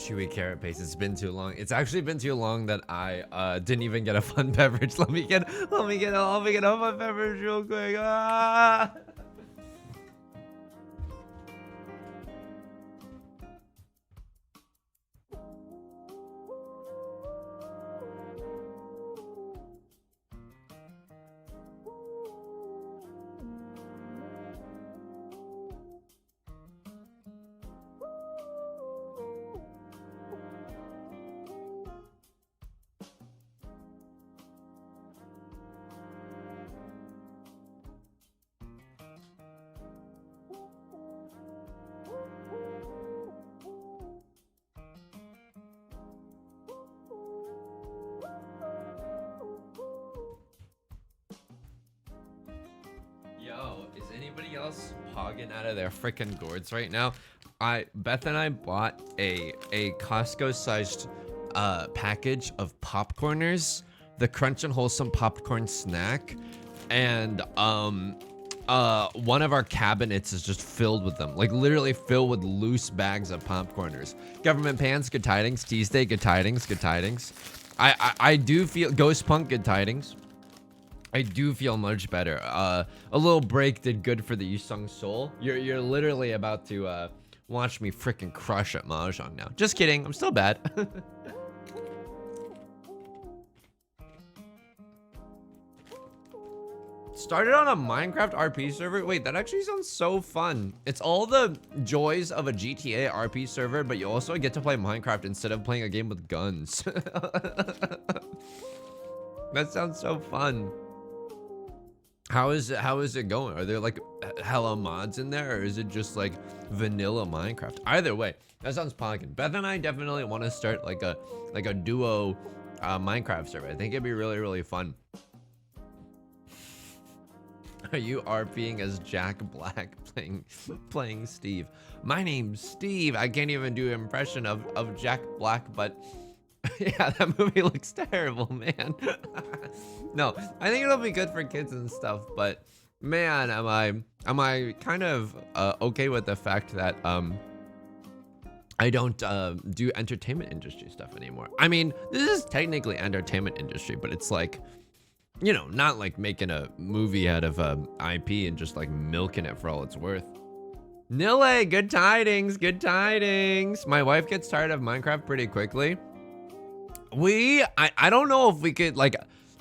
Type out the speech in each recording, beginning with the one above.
Chewy carrot paste. It's been too long. It's actually been too long that I didn't even get a fun beverage. Let me get a fun beverage real quick. Ah! Yo, is anybody else pogging out of their freaking gourds right now? Beth and I bought a Costco-sized package of popcorners, the Crunch and Wholesome popcorn snack, and one of our cabinets is just filled with them, like literally filled with loose bags of popcorners. Government pants, good tidings. Tuesday, good tidings, good tidings. I do feel Ghost Punk, good tidings. I do feel much better. A little break did good for the Yusung soul. You're literally about to watch me freaking crush at mahjong now. Just kidding. I'm still bad. Started on a Minecraft RP server. Wait, that actually sounds so fun. It's all the joys of a GTA RP server, but you also get to play Minecraft instead of playing a game with guns. That sounds so fun. How is it going? Are there like hella mods in there, or is it just like vanilla Minecraft? Either way, that sounds poggin'. Beth and I definitely want to start like a duo Minecraft server. I think it'd be really, really fun. Are you RPing as Jack Black playing Steve? My name's Steve. I can't even do an impression of Jack Black, but yeah, that movie looks terrible, man. No, I think it'll be good for kids and stuff, but man, am I kind of okay with the fact that I don't do entertainment industry stuff anymore. I mean, this is technically entertainment industry, but it's like, you know, not like making a movie out of IP and just like milking it for all it's worth. Nille, good tidings, good tidings. My wife gets tired of Minecraft pretty quickly. I don't know if we could like,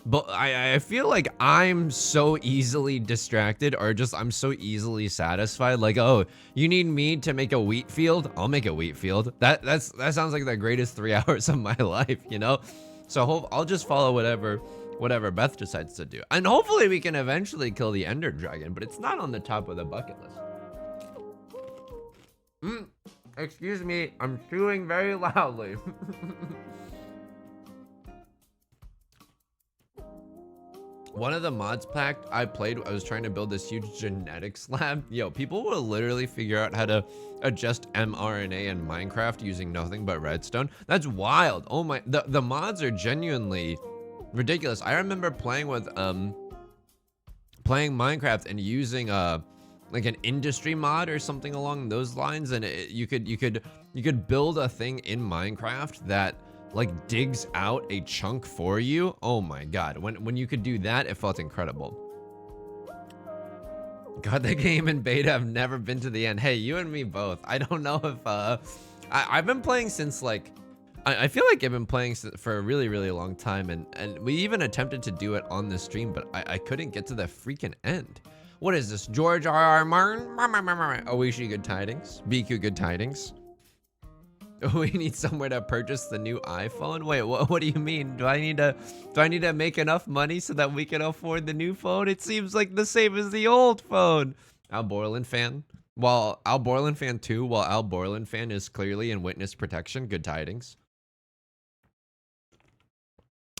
but I feel like I'm so easily distracted, or just I'm so easily satisfied. Like, oh, you need me to make a wheat field? I'll make a wheat field. That sounds like the greatest 3 hours of my life, you know? So I'll just follow whatever Beth decides to do. And hopefully we can eventually kill the Ender Dragon, but it's not on the top of the bucket list. Excuse me, I'm chewing very loudly. One of the mods pack I was trying to build this huge genetics lab. Yo, people will literally figure out how to adjust mRNA in Minecraft using nothing but redstone. That's wild. Oh my, the mods are genuinely ridiculous. I remember playing Minecraft and using like an industry mod or something along those lines, and you could build a thing in Minecraft that like digs out a chunk for you. Oh my god, when you could do that, it felt incredible. Got the game in beta. I've never been to the end. Hey, you and me both. I don't know if I've been playing since like I feel like I've been playing for a really, really long time, and we even attempted to do it on the stream, but I couldn't get to the freaking end. What is this? George R.R. Martin? Oishi, good tidings. BQ, good tidings. We need somewhere to purchase the new iPhone. Wait, what do you mean? Do I need to make enough money so that we can afford the new phone? It seems like the same as the old phone. Al Borland fan. While Al Borland fan 2, while Al Borland fan is clearly in witness protection. Good tidings.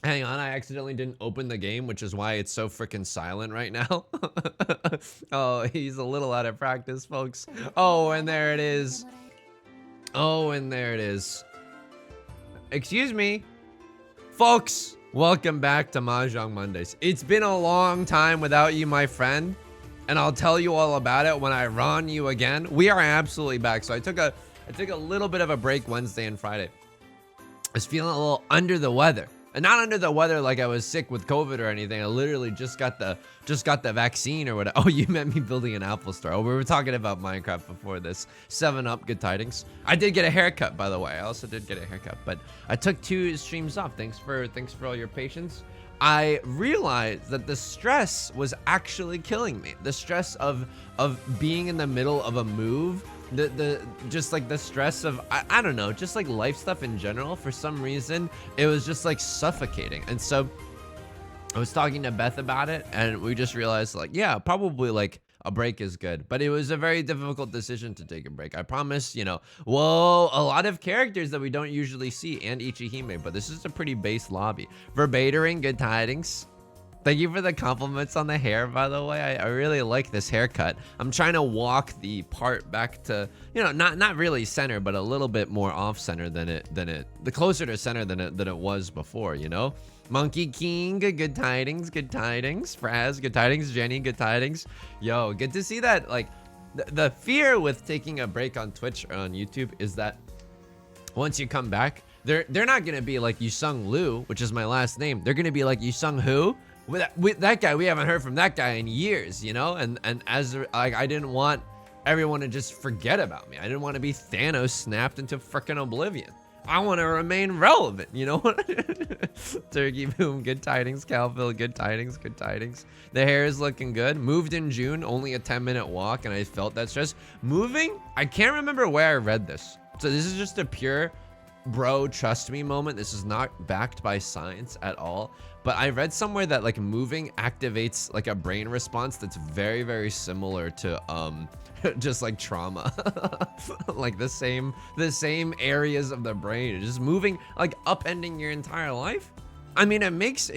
Hang on, I accidentally didn't open the game, which is why it's so freaking silent right now. Oh, he's a little out of practice, folks. Oh, and there it is. Oh, and there it is. Excuse me. Folks, welcome back to Mahjong Mondays. It's been a long time without you, my friend, and I'll tell you all about it when I run you again. We are absolutely back. So I took I took a little bit of a break Wednesday and Friday. I was feeling a little under the weather. And not under the weather like I was sick with COVID or anything. I literally just got the vaccine or whatever. Oh, you meant me building an Apple store. Oh, we were talking about Minecraft before this. 7-Up, good tidings. I did get a haircut, by the way. I also did get a haircut, but I took 2 streams off. Thanks for all your patience. I realized that the stress was actually killing me. The stress of being in the middle of a move. Just like the stress of I don't know, just like life stuff in general. For some reason it was just like suffocating. And so I was talking to Beth about it, and we just realized like, yeah, probably like a break is good. But it was a very difficult decision to take a break. I promise, you know, whoa, a lot of characters that we don't usually see, and Ichihime, but this is a pretty base lobby. Verbatering, good tidings. Thank you for the compliments on the hair, by the way. I really like this haircut. I'm trying to walk the part back to, you know, not really center, but a little bit more off center the closer to center than it was before, you know? Monkey King, good tidings, good tidings. Fraz, good tidings. Jenny, good tidings. Yo, good to see that. Like, the fear with taking a break on Twitch or on YouTube is that once you come back, they're not gonna be like Yusung Lu, which is my last name. They're gonna be like Yusung who? With that guy, we haven't heard from that guy in years, you know? And as like, I didn't want everyone to just forget about me. I didn't want to be Thanos snapped into freaking oblivion. I want to remain relevant, you know? Turkey Boom, good tidings. Calville, good tidings, good tidings. The hair is looking good. Moved in June, only a 10-minute walk, and I felt that stress. Moving, I can't remember where I read this. So this is just a pure bro, trust me moment. This is not backed by science at all. But I read somewhere that like moving activates like a brain response that's very, very similar to just like trauma. Like the same areas of the brain. Just moving, like upending your entire life. I mean, it makes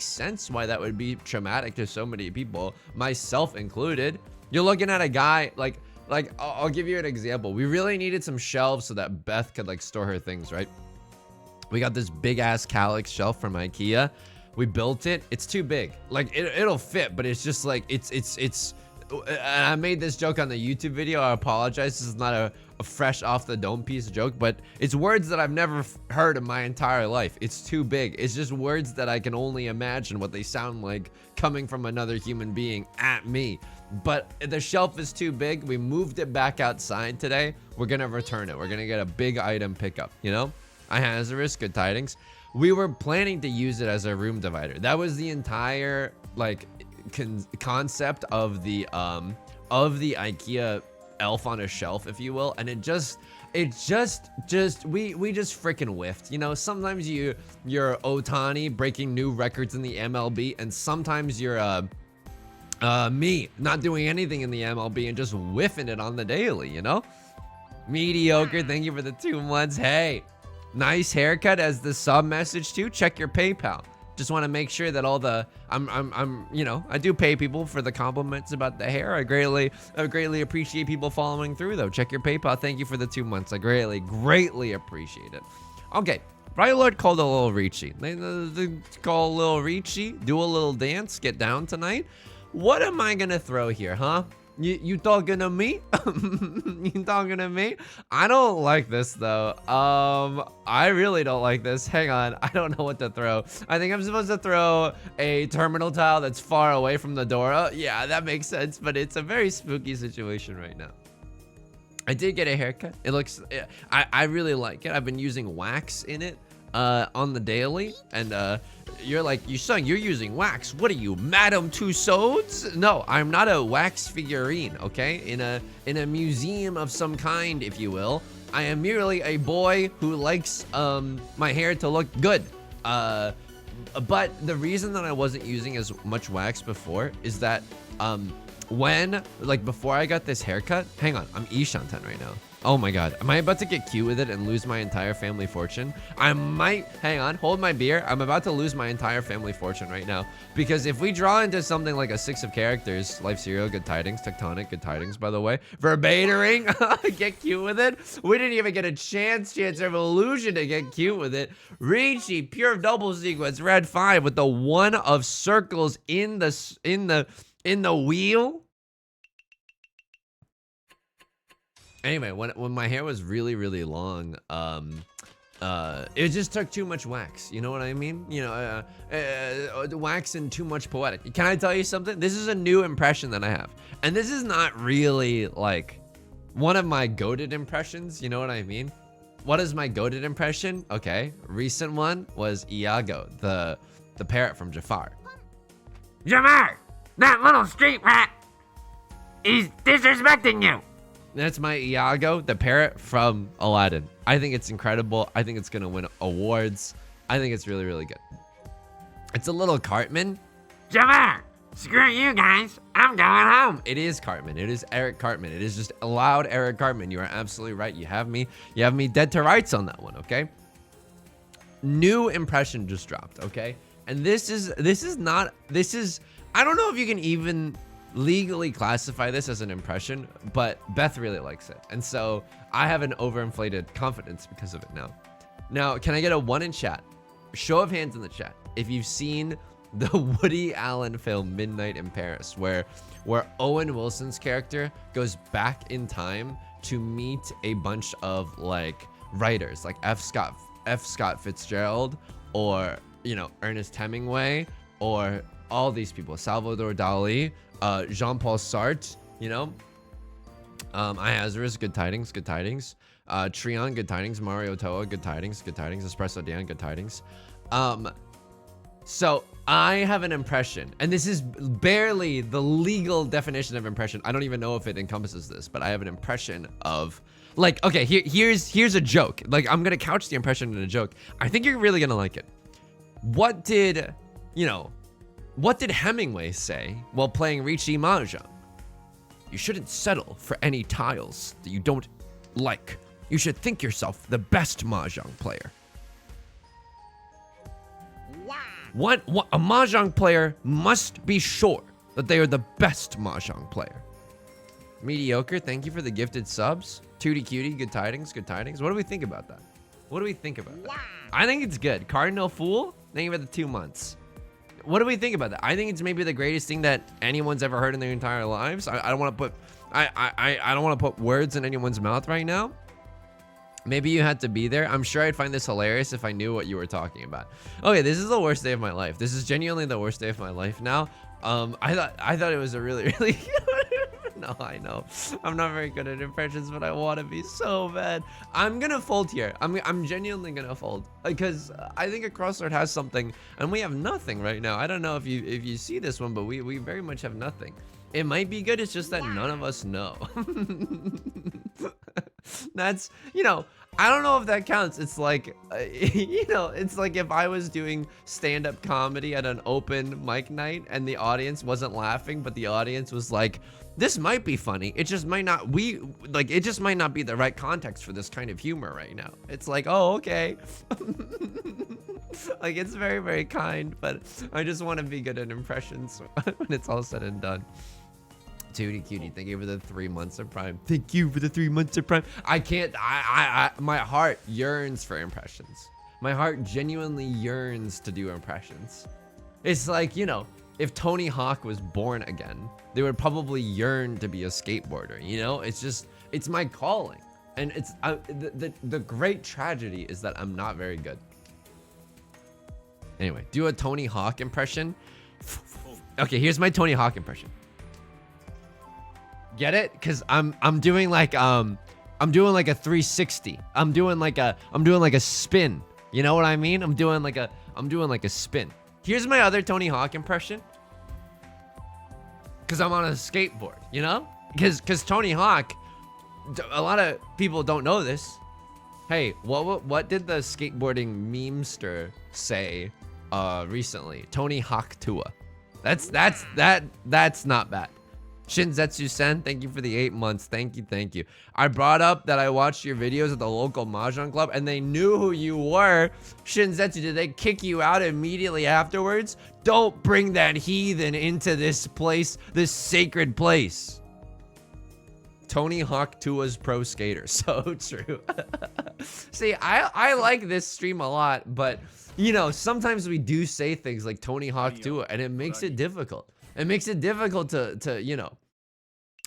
sense why that would be traumatic to so many people, myself included. You're looking at a guy like I'll give you an example. We really needed some shelves so that Beth could like store her things, right? We got this big ass Calyx shelf from IKEA. We built it. It's too big. Like it'll fit, but it's just like it's. I made this joke on the YouTube video. I apologize. This is not a fresh off the dome piece joke, but it's words that I've never heard in my entire life. It's too big. It's just words that I can only imagine what they sound like coming from another human being at me. But the shelf is too big. We moved it back outside today. We're gonna return it. We're gonna get a big item pickup, you know? Hazardous, good tidings. We were planning to use it as a room divider. That was the entire like concept of the IKEA elf on a shelf, if you will. And we just freaking whiffed. You know, sometimes you're Otani breaking new records in the MLB, and sometimes you're me not doing anything in the MLB and just whiffing it on the daily, you know? Mediocre, thank you for the 2 months. Hey, nice haircut as the sub message too. Check your PayPal. Just want to make sure that all the I'm you know, I do pay people for the compliments about the hair. I greatly appreciate people following through though. Check your PayPal. Thank you for the 2 months. I greatly appreciate it. Okay, Bright Lord called a little riichi. They call a little riichi, do a little dance, get down tonight. What am I gonna throw here, huh? You talking to me? You talking to me? I don't like this though. I really don't like this. Hang on, I don't know what to throw. I think I'm supposed to throw a terminal tile that's far away from the door. Oh, yeah, that makes sense, but it's a very spooky situation right now. I did get a haircut. It looks, I really like it. I've been using wax in it on the daily, and you're like, you're using wax. What are you, Madame Tussauds? No, I'm not a wax figurine, okay? In a museum of some kind, if you will. I am merely a boy who likes my hair to look good. But the reason that I wasn't using as much wax before is that before I got this haircut, hang on, I'm Ishanten right now. Oh my god, am I about to get cute with it and lose my entire family fortune? I might, hang on, hold my beer. I'm about to lose my entire family fortune right now. Because if we draw into something like a 6 of characters, Life Serial, good tidings, Tectonic, good tidings, by the way. Verbatering, get cute with it. We didn't even get a chance of illusion to get cute with it. Riichi, pure double sequence, red 5 with the 1 of circles in the wheel. Anyway, when my hair was really long, it just took too much wax. You know what I mean? You know, wax and too much poetic. Can I tell you something? This is a new impression that I have, and this is not really like one of my goated impressions. You know what I mean? What is my goated impression? Okay, recent one was Iago, the parrot from Jafar. Jafar, that little street rat, he's disrespecting you. That's my Iago, the parrot from Aladdin. I think it's incredible. I think it's gonna win awards. I think it's really good. It's a little Cartman. Jafar, screw you guys. I'm going home. It is Cartman. It is Eric Cartman. It is just a loud Eric Cartman. You are absolutely right. You have me dead to rights on that one, okay? New impression just dropped, okay? And this is I don't know if you can even legally classify this as an impression, but Beth really likes it. And so I have an overinflated confidence because of it now. Now, can I get a 1 in chat? Show of hands in the chat if you've seen the Woody Allen film Midnight in Paris, where Owen Wilson's character goes back in time to meet a bunch of like writers like F. Scott Fitzgerald, or you know, Ernest Hemingway, or all these people, Salvador Dali, Jean-Paul Sartre, you know, Iazarus, good tidings, Trion, good tidings, Mario Toa, good tidings, Espresso Dan, good tidings. So I have an impression, and this is barely the legal definition of impression. I don't even know if it encompasses this, but I have an impression of like, okay, here's a joke. Like, I'm gonna couch the impression in a joke. I think you're really gonna like it. What did Hemingway say while playing riichi mahjong? You shouldn't settle for any tiles that you don't like. You should think yourself the best mahjong player. Wow. What a mahjong player must be sure that they are the best mahjong player. Mediocre, thank you for the gifted subs. Tootie Cutie, good tidings. What do we think about that? Wow. I think it's good. Cardinal Fool, thank you for the 2 months. What do we think about that? I think it's maybe the greatest thing that anyone's ever heard in their entire lives. I don't want to put I don't want to put words in anyone's mouth right now. Maybe you had to be there. I'm sure I'd find this hilarious if I knew what you were talking about. Okay, this is the worst day of my life. This is genuinely the worst day of my life now. I thought it was a really No, I know. I'm not very good at impressions, but I want to be so bad. I'm gonna fold here. I'm genuinely gonna fold because I think a crossword has something, and we have nothing right now. I don't know if you see this one, but we very much have nothing. It might be good. It's just that none of us know. That's, you know, I don't know if that counts. It's like, you know, it's like if I was doing stand-up comedy at an open mic night and the audience wasn't laughing, but the audience was like, this might be funny. It just might not, it just might not be the right context for this kind of humor right now. It's like, oh, okay. Like, it's very kind, but I just want to be good at impressions when it's all said and done. Tootie Cutie, thank you for the 3 months of Prime. Thank you for the 3 months of Prime. I can't, my heart yearns for impressions. My heart genuinely yearns to do impressions. It's like, you know, if Tony Hawk was born again, they would probably yearn to be a skateboarder, you know? It's just, it's my calling. And it's, the great tragedy is that I'm not very good. Anyway, do a Tony Hawk impression. Okay, here's my Tony Hawk impression. Get it? Cause I'm doing like a 360. I'm doing like a spin. You know what I mean? I'm doing like a spin. Here's my other Tony Hawk impression. Cause I'm on a skateboard, you know? Cause Tony Hawk, a lot of people don't know this. Hey, what did the skateboarding memester say recently? Tony Hawk Tua. That's not bad. Shinzetsu-sen, thank you for the 8 months. Thank you. I brought up that I watched your videos at the local mahjong club and they knew who you were. Shinzetsu, did they kick you out immediately afterwards? Don't bring that heathen into this place, this sacred place. Tony Hawk Tua's pro skater. So true. See, I like this stream a lot, but you know, sometimes we do say things like Tony Hawk Tua and it makes it difficult. It makes it difficult to you know,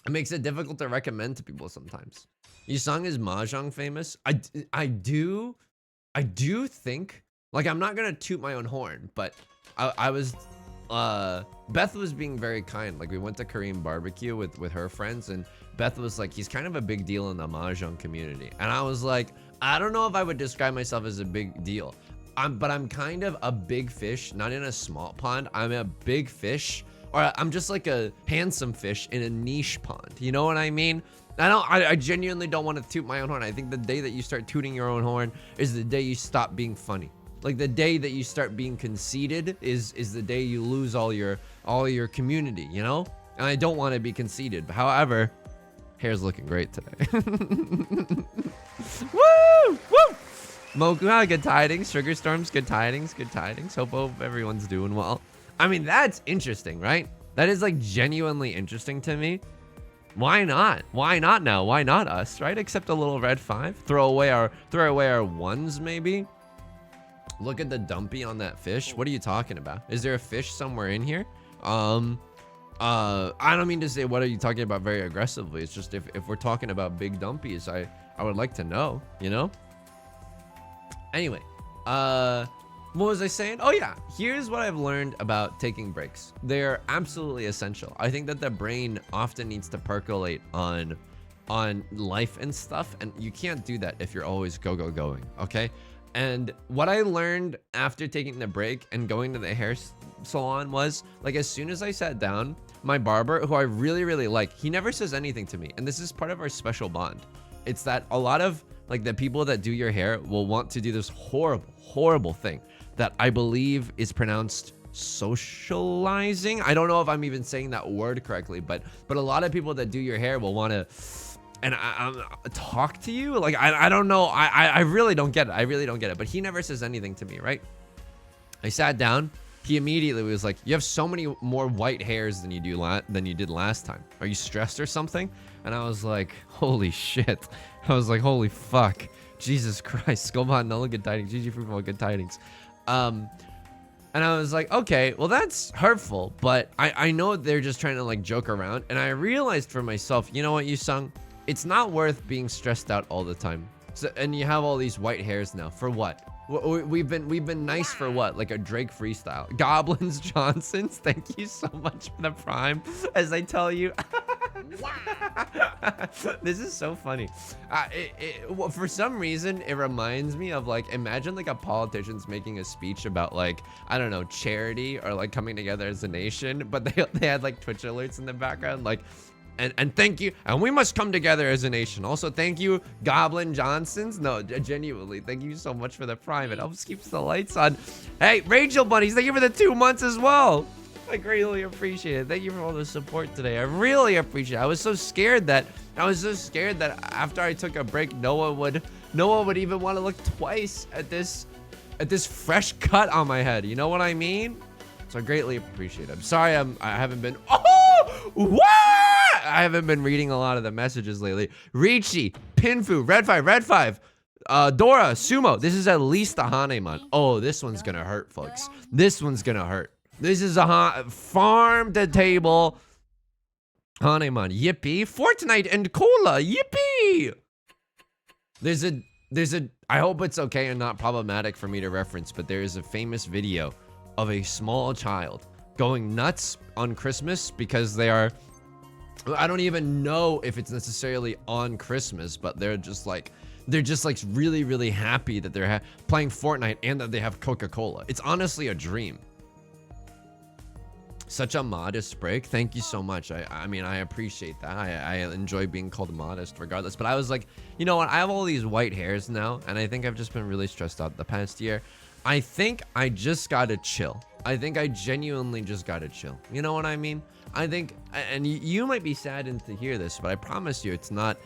it makes it difficult to recommend to people sometimes. Yusung is mahjong famous? I do think, like, I'm not gonna toot my own horn, but I was Beth was being very kind. Like, we went to Korean barbecue with her friends, and Beth was like, he's kind of a big deal in the mahjong community. And I was like, I don't know if I would describe myself as a big deal. But I'm kind of a big fish, not in a small pond. I'm a big fish, or I'm just like a handsome fish in a niche pond. You know what I mean? I genuinely don't want to toot my own horn. I think the day that you start tooting your own horn is the day you stop being funny. Like, the day that you start being conceited is the day you lose all your community, you know? And I don't want to be conceited. However, hair's looking great today. Woo! Woo! Mokuha, good tidings. Sugar Storms, good tidings. Good tidings. Hope everyone's doing well. I mean, that's interesting, right? That is, like, genuinely interesting to me. Why not? Why not now? Why not us, right? Except a little red 5. Throw away our ones, maybe. Look at the dumpy on that fish. What are you talking about? Is there a fish somewhere in here? I don't mean to say what are you talking about very aggressively. It's just if we're talking about big dumpies, I would like to know, you know? Anyway, what was I saying? Oh yeah, here's what I've learned about taking breaks. They're absolutely essential. I think that the brain often needs to percolate on life and stuff, and you can't do that if you're always going, okay? And what I learned after taking the break and going to the hair salon was, like, as soon as I sat down, my barber, who I really, really like, he never says anything to me. And this is part of our special bond. It's that a lot of, like, the people that do your hair will want to do this horrible, horrible thing that I believe is pronounced socializing. I don't know if I'm even saying that word correctly, but a lot of people that do your hair will want to, and I talk to you. Like, I don't know. I really don't get it. I really don't get it. But he never says anything to me, right? I sat down. He immediately was like, you have so many more white hairs than you did last time. Are you stressed or something? And I was like, holy shit. I was like, holy fuck. Jesus Christ. Scoban, no good tidings. GG Fruitful, good tidings. And I was like, okay, well, that's hurtful, but I know they're just trying to, like, joke around. And I realized for myself, you know what, Yusung? It's not worth being stressed out all the time. So, and you have all these white hairs now. For what? We've been nice for what? Like a Drake freestyle. Goblins Johnsons, thank you so much for the prime. As I tell you. This is so funny. Well, for some reason, it reminds me of, like, imagine like a politician's making a speech about, like, I don't know, charity or like coming together as a nation, but they had like Twitch alerts in the background, like, and thank you, and we must come together as a nation. Also, thank you, Goblin Johnsons. No, genuinely, thank you so much for the prime. It helps keeps the lights on. Hey, Rachel Bunnies, thank you for the 2 months as well. I greatly appreciate it. Thank you for all the support today. I really appreciate it. I was so scared that after I took a break, no one would even want to look twice at this fresh cut on my head. You know what I mean? So I greatly appreciate it. I'm sorry I haven't been. Oh, what? I haven't been reading a lot of the messages lately. Riichi, Pinfu, Red 5, Dora, Sumo. This is at least a Hanemon. Oh, this one's gonna hurt, folks. This one's gonna hurt. This is a farm to table Hanemon. Yippee. Fortnite and cola. Yippee. There's a, I hope it's okay and not problematic for me to reference, but there is a famous video of a small child going nuts on Christmas because they are, I don't even know if it's necessarily on Christmas, but they're just like really, really happy that they're playing Fortnite and that they have Coca-Cola. It's honestly a dream. Such a modest break. Thank you so much. I mean, I appreciate that. I enjoy being called modest regardless. But I was like, you know what? I have all these white hairs now, and I think I've just been really stressed out the past year. I think I just gotta chill. I think I genuinely just gotta chill. You know what I mean? I think, and you might be saddened to hear this, but I promise you it's not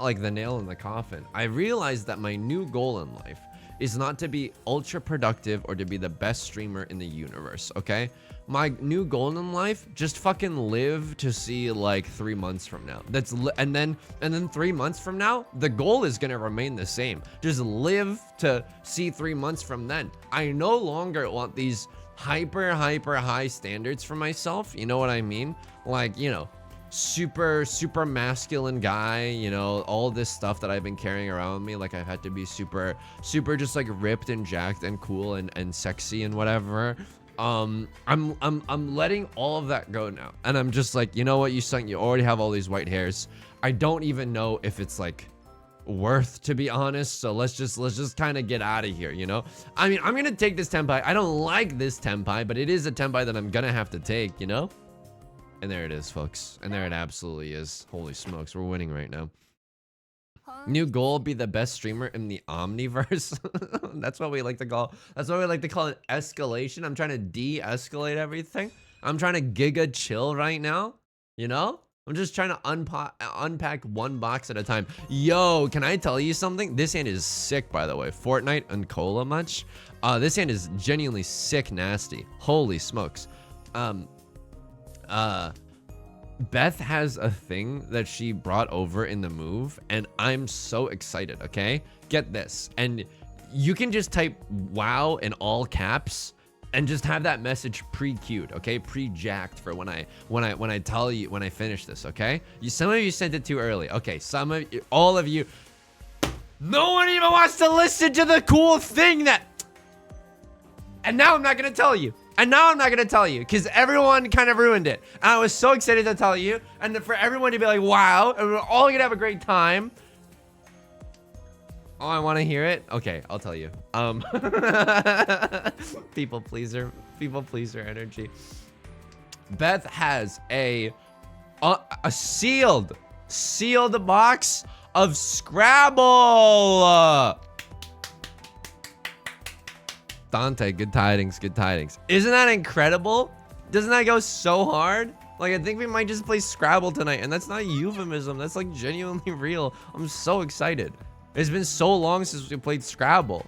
like the nail in the coffin. I realized that my new goal in life is not to be ultra productive or to be the best streamer in the universe, okay? My new goal in life, just fucking live to see like 3 months from now. And then 3 months from now, the goal is gonna remain the same. Just live to see 3 months from then. I no longer want these hyper high standards for myself. You know what I mean? Like, you know, super masculine guy, you know, all this stuff that I've been carrying around with me, like I've had to be super just like ripped and jacked and cool and sexy and whatever. I'm letting all of that go now, and I'm just like, you know what, you already have all these white hairs. I don't even know if it's like worth, to be honest, so let's just kind of get out of here, you know. I mean, I'm gonna take this tenpai. I don't like this tenpai, but it is a tenpai that I'm gonna have to take, you know. And there it is, folks. And there it absolutely is. Holy smokes, we're winning right now. New goal: be the best streamer in the Omniverse. That's what we like to call. That's what we like to call an escalation. I'm trying to de-escalate everything. I'm trying to giga chill right now. You know, I'm just trying to unpack one box at a time. Yo, can I tell you something? This hand is sick, by the way. Fortnite and Cola much? This hand is genuinely sick, nasty. Holy smokes. Beth has a thing that she brought over in the move, and I'm so excited, okay? Get this. And you can just type WoW in all caps and just have that message pre-queued, okay? Pre-jacked for when I tell you when I finish this, okay? Some of you sent it too early. Okay, some of you, all of you. No one even wants to listen to the cool thing that. And now I'm not gonna tell you. And now I'm not gonna tell you because everyone kind of ruined it. And I was so excited to tell you, and for everyone to be like, "Wow!" and we're all gonna have a great time. Oh, I want to hear it. Okay, I'll tell you. People pleaser energy. Beth has a sealed box of Scrabble. Dante, good tidings. Isn't that incredible? Doesn't that go so hard? Like, I think we might just play Scrabble tonight, and that's not a euphemism. That's like genuinely real. I'm so excited. It's been so long since we played Scrabble.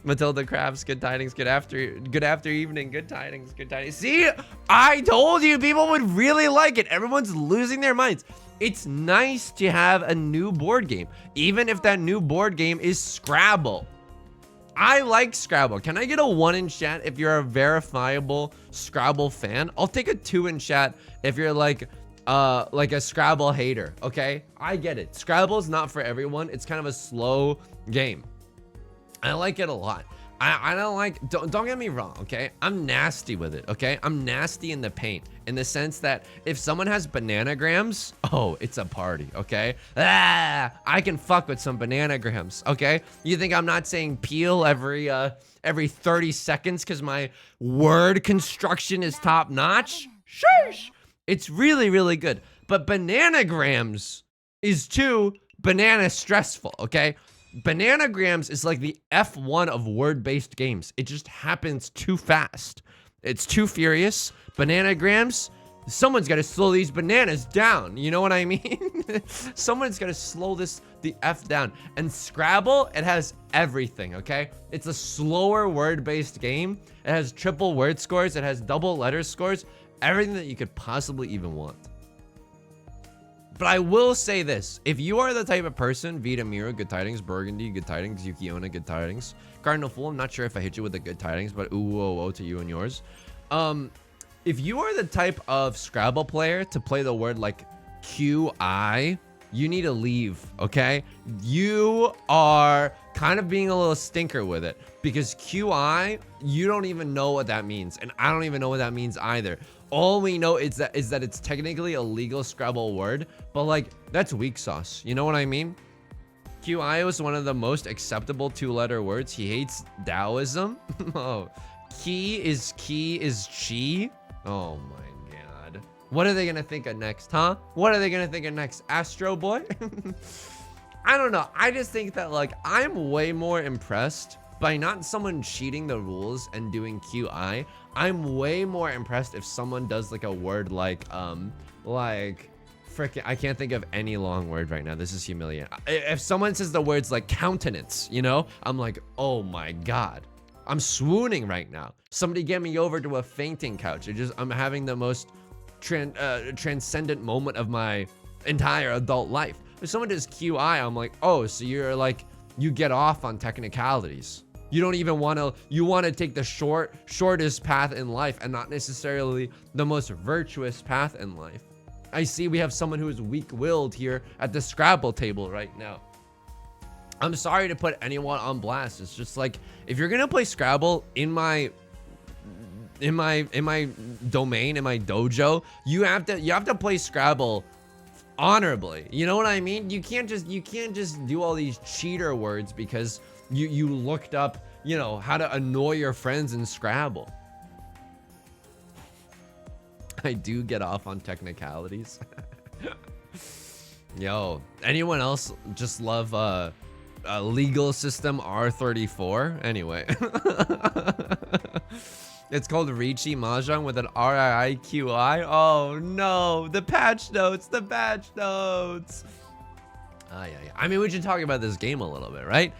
Matilda Crafts, good tidings. Good after evening. Good tidings. See, I told you people would really like it. Everyone's losing their minds. It's nice to have a new board game, even if that new board game is Scrabble. I like Scrabble. Can I get a 1 in chat if you're a verifiable Scrabble fan? I'll take a 2 in chat if you're like a Scrabble hater, okay? I get it. Scrabble's not for everyone. It's kind of a slow game. I like it a lot. I don't like, don't get me wrong, okay? I'm nasty with it, okay? I'm nasty in the paint in the sense that if someone has bananagrams, oh, it's a party, okay? I can fuck with some bananagrams, okay? You think I'm not saying peel every 30 seconds because my word construction is top notch? Sheesh! It's really, really good. But bananagrams is too banana stressful, okay? Bananagrams is like the F1 of word-based games. It just happens too fast. It's too furious. Bananagrams, someone's got to slow these bananas down. You know what I mean? Someone's got to slow the F down. And Scrabble, it has everything, okay? It's a slower word-based game. It has triple word scores. It has double letter scores. Everything that you could possibly even want. But I will say this. If you are the type of person, Vita Mira, good tidings. Burgundy, good tidings. Yukiona, good tidings. Cardinal Fool, I'm not sure if I hit you with the good tidings, but ooh, oh, oh to you and yours. If you are the type of Scrabble player to play the word like QI, you need to leave, okay? You are kind of being a little stinker with it because QI, you don't even know what that means. And I don't even know what that means either. All we know is that it's technically a legal Scrabble word, but like that's weak sauce. You know what I mean? QI was one of the most acceptable 2-letter words. He hates Taoism. Oh, key is chi. Oh my god. What are they gonna think of next, huh? What are they gonna think of next? Astro Boy? I don't know. I just think that like I'm way more impressed by not someone cheating the rules and doing QI. I'm way more impressed if someone does like a word like frickin', I can't think of any long word right now. This is humiliating. If someone says the words like countenance, you know, I'm like, oh my god, I'm swooning right now. Somebody get me over to a fainting couch. I'm having the most transcendent moment of my entire adult life. If someone does QI, I'm like, oh, so you're like, you get off on technicalities. You don't even want to, you want to take the shortest path in life and not necessarily the most virtuous path in life. I see we have someone who is weak-willed here at the Scrabble table right now. I'm sorry to put anyone on blast. It's just like, if you're gonna play Scrabble in my domain, in my dojo, you have to play Scrabble honorably. You know what I mean? You can't just do all these cheater words because you looked up, you know, how to annoy your friends in Scrabble. I do get off on technicalities. Yo, anyone else just love legal system R34? Anyway. It's called riichi mahjong with an riiqi. Oh no, the patch notes, the patch notes. Yeah. I mean, we should talk about this game a little bit, right?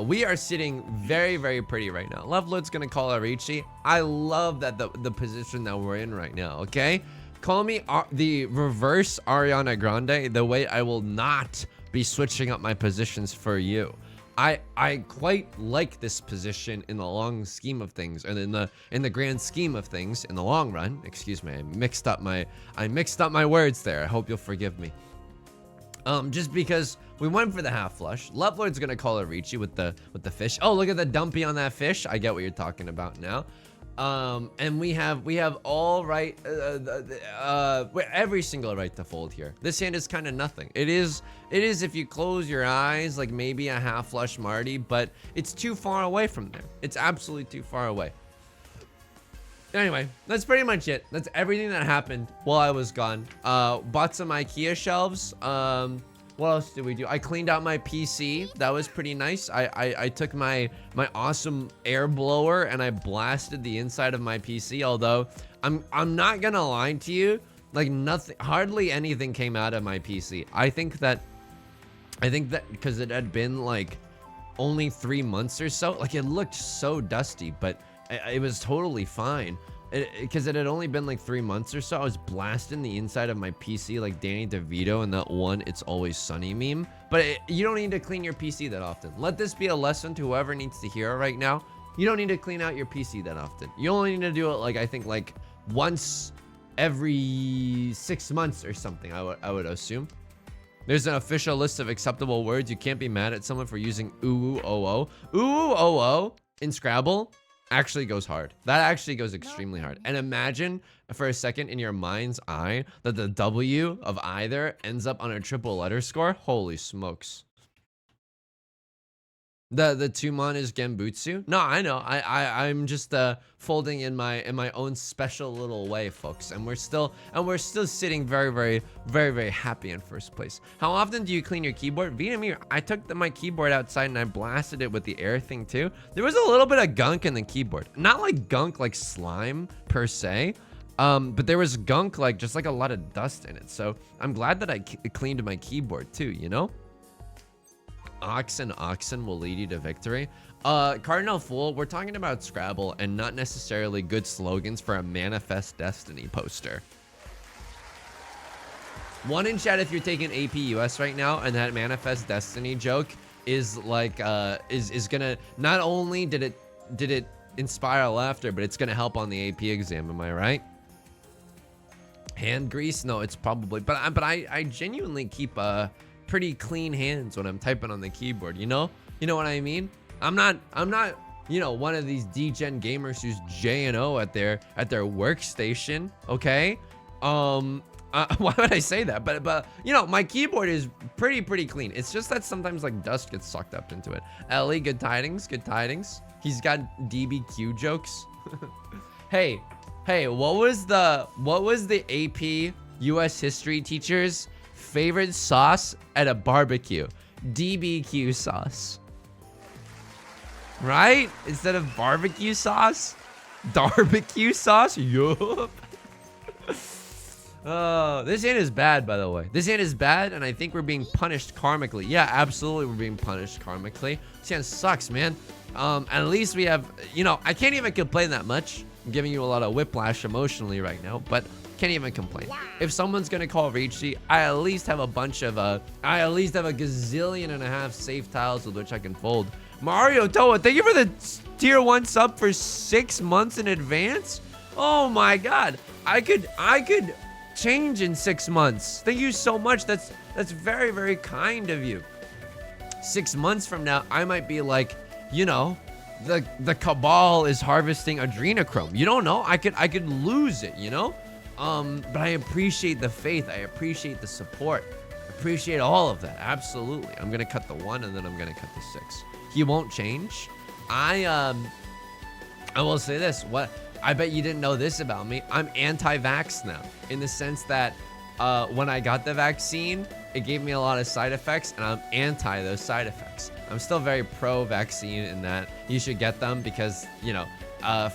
We are sitting very, very pretty right now. Loveload's gonna call it riichi. I love that the position that we're in right now, okay? Call me the reverse Ariana Grande, the way I will not be switching up my positions for you. I quite like this position in the long scheme of things, and in the grand scheme of things, in the long run. Excuse me, I mixed up my words there. I hope you'll forgive me. Just because we went for the half flush. Lovelord's gonna call it riichi with the fish. Oh, look at the dumpy on that fish. I get what you're talking about now. And we have all right, every single right to fold here. This hand is kind of nothing. It is if you close your eyes, like maybe a half flush Marty, but it's too far away from there. It's absolutely too far away. Anyway, that's pretty much it. That's everything that happened while I was gone. Bought some IKEA shelves. What else did we do? I cleaned out my PC. That was pretty nice. I took my awesome air blower and I blasted the inside of my PC. Although I'm not gonna lie to you, like hardly anything came out of my PC. I think that because it had been like only 3 months or so, like it looked so dusty, but it was totally fine. Because it had only been like 3 months or so, I was blasting the inside of my PC like Danny DeVito in that one It's Always Sunny meme. But you don't need to clean your PC that often. Let this be a lesson to whoever needs to hear it right now. You don't need to clean out your PC that often. You only need to do it like, I think like once every 6 months or something, I would assume. There's an official list of acceptable words. You can't be mad at someone for using oo-oo-o. Ooh-oo-o in Scrabble actually goes hard. That actually goes extremely hard. And imagine for a second in your mind's eye that the W of either ends up on a triple letter score. Holy smokes. The Tumon is Genbutsu. No, I know. I'm just folding in my own special little way, folks. And we're still sitting very, very, very, very happy in first place. How often do you clean your keyboard? Vitamir, I took my keyboard outside and I blasted it with the air thing too. There was a little bit of gunk in the keyboard. Not like gunk like slime per se. But there was gunk like just like a lot of dust in it. So I'm glad that I cleaned my keyboard too, you know? Oxen will lead you to victory. Cardinal Fool, we're talking about Scrabble and not necessarily good slogans for a Manifest Destiny poster. One in chat if you're taking AP US right now, and that Manifest Destiny joke is like is gonna, not only did it inspire laughter, but it's gonna help on the AP exam. Am I right? Hand grease? No, it's probably, but I genuinely keep pretty clean hands when I'm typing on the keyboard, you know what I mean? I'm not you know, one of these degen gamers who's J&O at their workstation, okay? Why would I say that? But you know, my keyboard is pretty clean. It's just that sometimes like dust gets sucked up into it. Ellie, good tidings. He's got DBQ jokes. hey, what was the AP US history teacher's favorite sauce at a barbecue? DBQ sauce. Right? Instead of barbecue sauce? Barbecue sauce? Yup. Oh, this hand is bad, by the way. This hand is bad, and I think we're being punished karmically. Yeah, absolutely, we're being punished karmically. This hand sucks, man. At least we have, you know, I can't even complain that much. I'm giving you a lot of whiplash emotionally right now, but can't even complain. If someone's gonna call riichi, I at least have a bunch of I at least have a gazillion and a half safe tiles with which I can fold. Mario Toa, thank you for the tier 1 sub for 6 months in advance. Oh my god. I could change in 6 months. Thank you so much. That's very, very kind of you. 6 months from now, I might be like, you know, the cabal is harvesting adrenochrome. You don't know. I could lose it, you know? But I appreciate the faith. I appreciate the support. I appreciate all of that. Absolutely. I'm gonna cut the 1 and then I'm gonna cut the 6. He won't change. I will say this. I bet you didn't know this about me. I'm anti-vax now, in the sense that when I got the vaccine, it gave me a lot of side effects, and I'm anti those side effects. I'm still very pro-vaccine in that you should get them because, you know,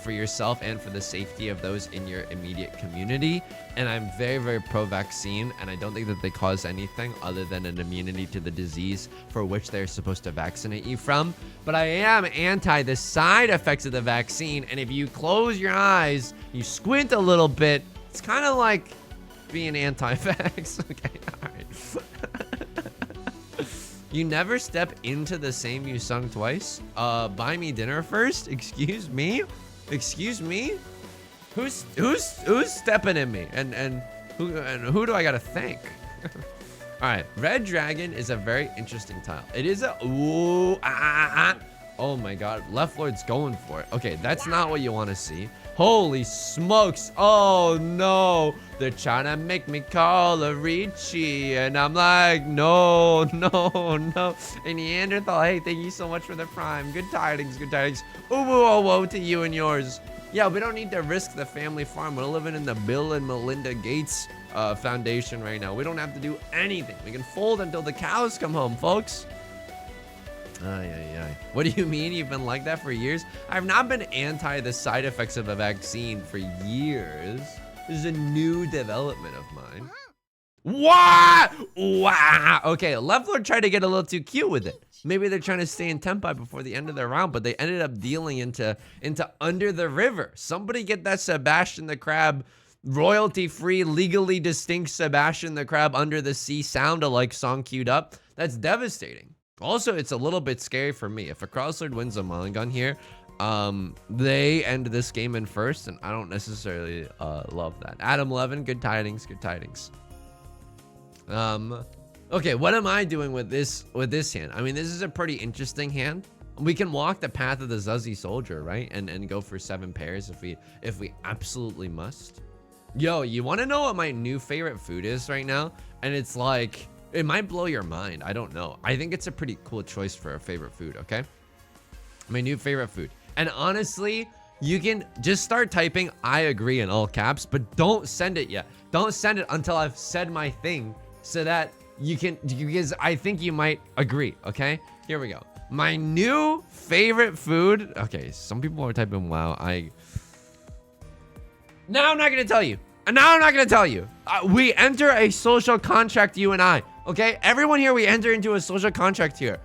for yourself and for the safety of those in your immediate community. And I'm very, very pro-vaccine, and I don't think that they cause anything other than an immunity to the disease for which they're supposed to vaccinate you from. But I am anti the side effects of the vaccine, and if you close your eyes, you squint a little bit, it's kind of like being anti-vax. Okay, all right. You never step into the same you sung twice. Buy me dinner first. Excuse me. Excuse me. Who's stepping in me? And who do I gotta thank? All right, Red Dragon is a very interesting tile. It is a Oh my God, Left Lord's going for it. Okay, that's not what you want to see. Holy smokes! Oh no, they're trying to make me call a riichi, and I'm like, no, no, no. And Neanderthal, hey, thank you so much for the prime. Good tidings, good tidings. Ooh, oh, whoa to you and yours. Yeah, we don't need to risk the family farm. We're living in the Bill and Melinda Gates Foundation right now. We don't have to do anything. We can fold until the cows come home, folks. Ay. What do you mean you've been like that for years? I've not been anti the side effects of a vaccine for years. This is a new development of mine. What? Wow. Okay, Left Lord tried to get a little too cute with it. Maybe they're trying to stay in tempi before the end of their round, but they ended up dealing into Under the River. Somebody get that Sebastian the Crab royalty-free, legally distinct Sebastian the Crab Under the Sea sound-alike song queued up. That's devastating. Also, it's a little bit scary for me. If a Crosslord wins a mulligan here, they end this game in first, and I don't necessarily love that. Adam Levin, good tidings, good tidings. Okay, what am I doing with this hand? I mean, this is a pretty interesting hand. We can walk the path of the Zuzzy Soldier, right? And go for 7 pairs if we absolutely must. Yo, you want to know what my new favorite food is right now? And it's like, it might blow your mind. I don't know. I think it's a pretty cool choice for a favorite food, okay? My new favorite food. And honestly, you can just start typing I agree in all caps, but don't send it yet. Don't send it until I've said my thing so that you can, because I think you might agree, okay? Here we go. My new favorite food. Okay, some people are typing wow. Now I'm not going to tell you. Now I'm not going to tell you. We enter a social contract, you and I. Okay? Everyone here, we enter into a social contract here.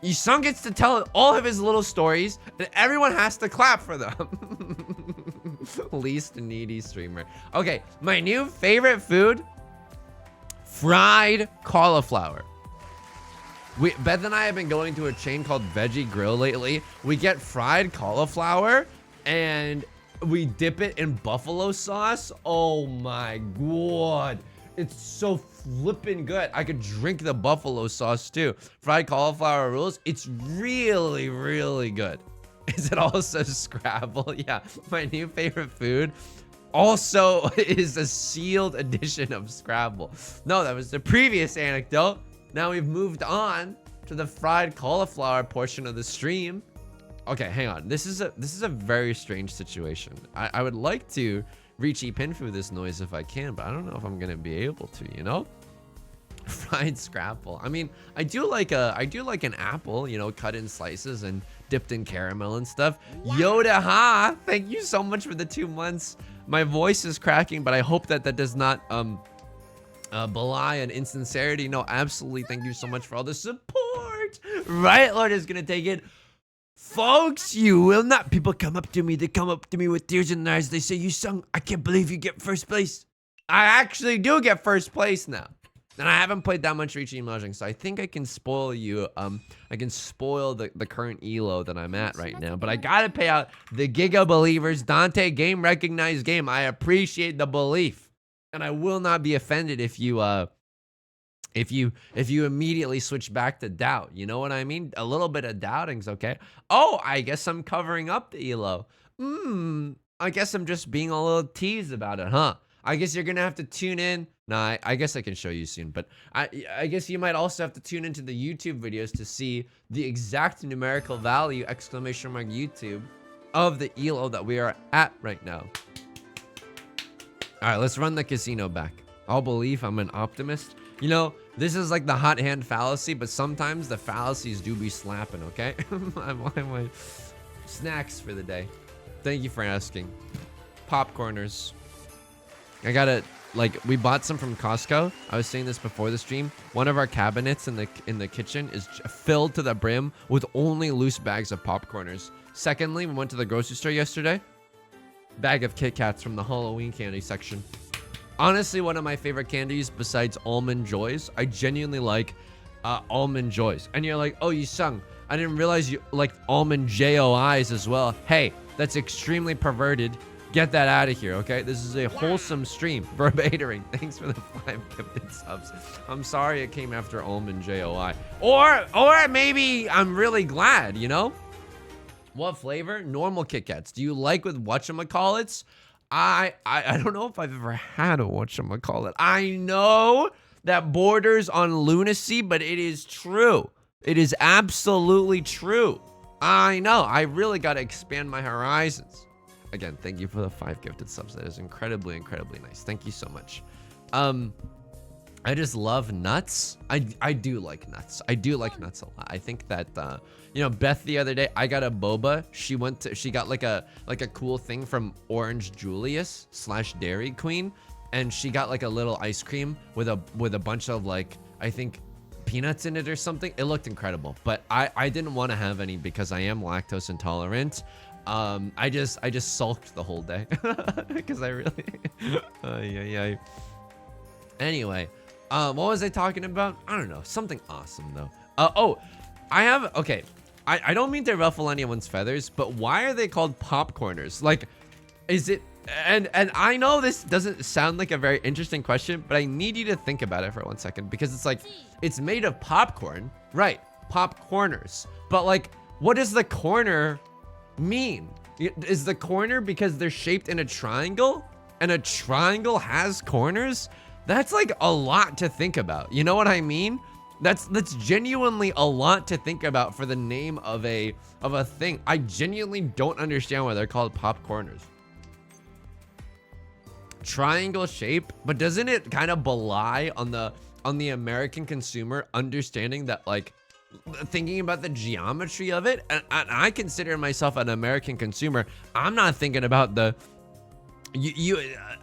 Yusung gets to tell all of his little stories, and everyone has to clap for them. Least needy streamer. Okay, my new favorite food, fried cauliflower. Beth and I have been going to a chain called Veggie Grill lately. We get fried cauliflower, and we dip it in buffalo sauce. Oh my God. It's so flippin' good. I could drink the buffalo sauce too. Fried cauliflower rules. It's really, really good. Is it also Scrabble? Yeah, my new favorite food also is a sealed edition of Scrabble. No, that was the previous anecdote. Now we've moved on to the fried cauliflower portion of the stream. Okay, hang on. This is a very strange situation. I would like to riichi pinfu this noise if I can, but I don't know if I'm gonna be able to, you know? Fried Scrapple. I mean, I do like an apple, you know, cut in slices and dipped in caramel and stuff. Yoda ha! Thank you so much for the 2 months. My voice is cracking, but I hope that does not belie an insincerity. No, absolutely. Thank you so much for all the support. Right, Lord is gonna take it. Folks, you will not. People come up to me. They come up to me with tears in their eyes. They say, Yusung, I can't believe you get first place. I actually do get first place now. And I haven't played that much Riichi and mahjong, so I think I can spoil you. I can spoil the current elo that I'm at right now. But I gotta pay out the Giga Believers. Dante, game recognized game. I appreciate the belief, and I will not be offended if you immediately switch back to doubt. You know what I mean? A little bit of doubting's okay. Oh, I guess I'm covering up the elo. I guess I'm just being a little teased about it, huh? I guess you're gonna have to tune in. No, I guess I can show you soon, but I guess you might also have to tune into the YouTube videos to see the exact numerical value, ! YouTube, of the elo that we are at right now. All right, let's run the casino back. I'll believe I'm an optimist. You know, this is like the hot hand fallacy, but sometimes the fallacies do be slapping, okay? my snacks for the day. Thank you for asking. Popcorners. I gotta, like, we bought some from Costco. I was saying this before the stream. One of our cabinets in the kitchen is filled to the brim with only loose bags of popcorners. Secondly, we went to the grocery store yesterday. Bag of Kit Kats from the Halloween candy section. Honestly, one of my favorite candies besides Almond Joys. I genuinely like Almond Joys. And you're like, oh, you sung. I didn't realize you liked Almond Jois as well. Hey, that's extremely perverted. Get that out of here, okay? This is a wholesome stream. Verbatoring. Thanks for the 5 gifted subs. I'm sorry it came after Almond Joy. Or maybe I'm really glad, you know? What flavor? Normal Kit Kats. Do you like with whatchamacallits? I don't know if I've ever had a whatchamacallit. I know that borders on lunacy, but it is true. It is absolutely true. I know. I really got to expand my horizons. Again, thank you for the 5 gifted subs. That is incredibly, incredibly nice. Thank you so much. I just love nuts. I do like nuts. I do like nuts a lot. I think that you know, Beth the other day, I got a boba. She got like a cool thing from Orange Julius / Dairy Queen, and she got like a little ice cream with a bunch of, like, I think peanuts in it or something. It looked incredible, but I didn't want to have any because I am lactose intolerant. I just sulked the whole day because I really yeah. Anyway, what was I talking about? I don't know, something awesome though. Okay, I don't mean to ruffle anyone's feathers, but why are they called popcorners? Like, is it, and I know this doesn't sound like a very interesting question, but I need you to think about it for 1 second, because it's like, it's made of popcorn, right? Popcorners, but like, what does the corner mean? Is the corner because they're shaped in a triangle and a triangle has corners? That's like a lot to think about. You know what I mean? That's genuinely a lot to think about for the name of a thing. I genuinely don't understand why they're called popcorners. Triangle shape, but doesn't it kind of belie on the American consumer understanding that, like, thinking about the geometry of it? And I consider myself an American consumer. I'm not thinking about the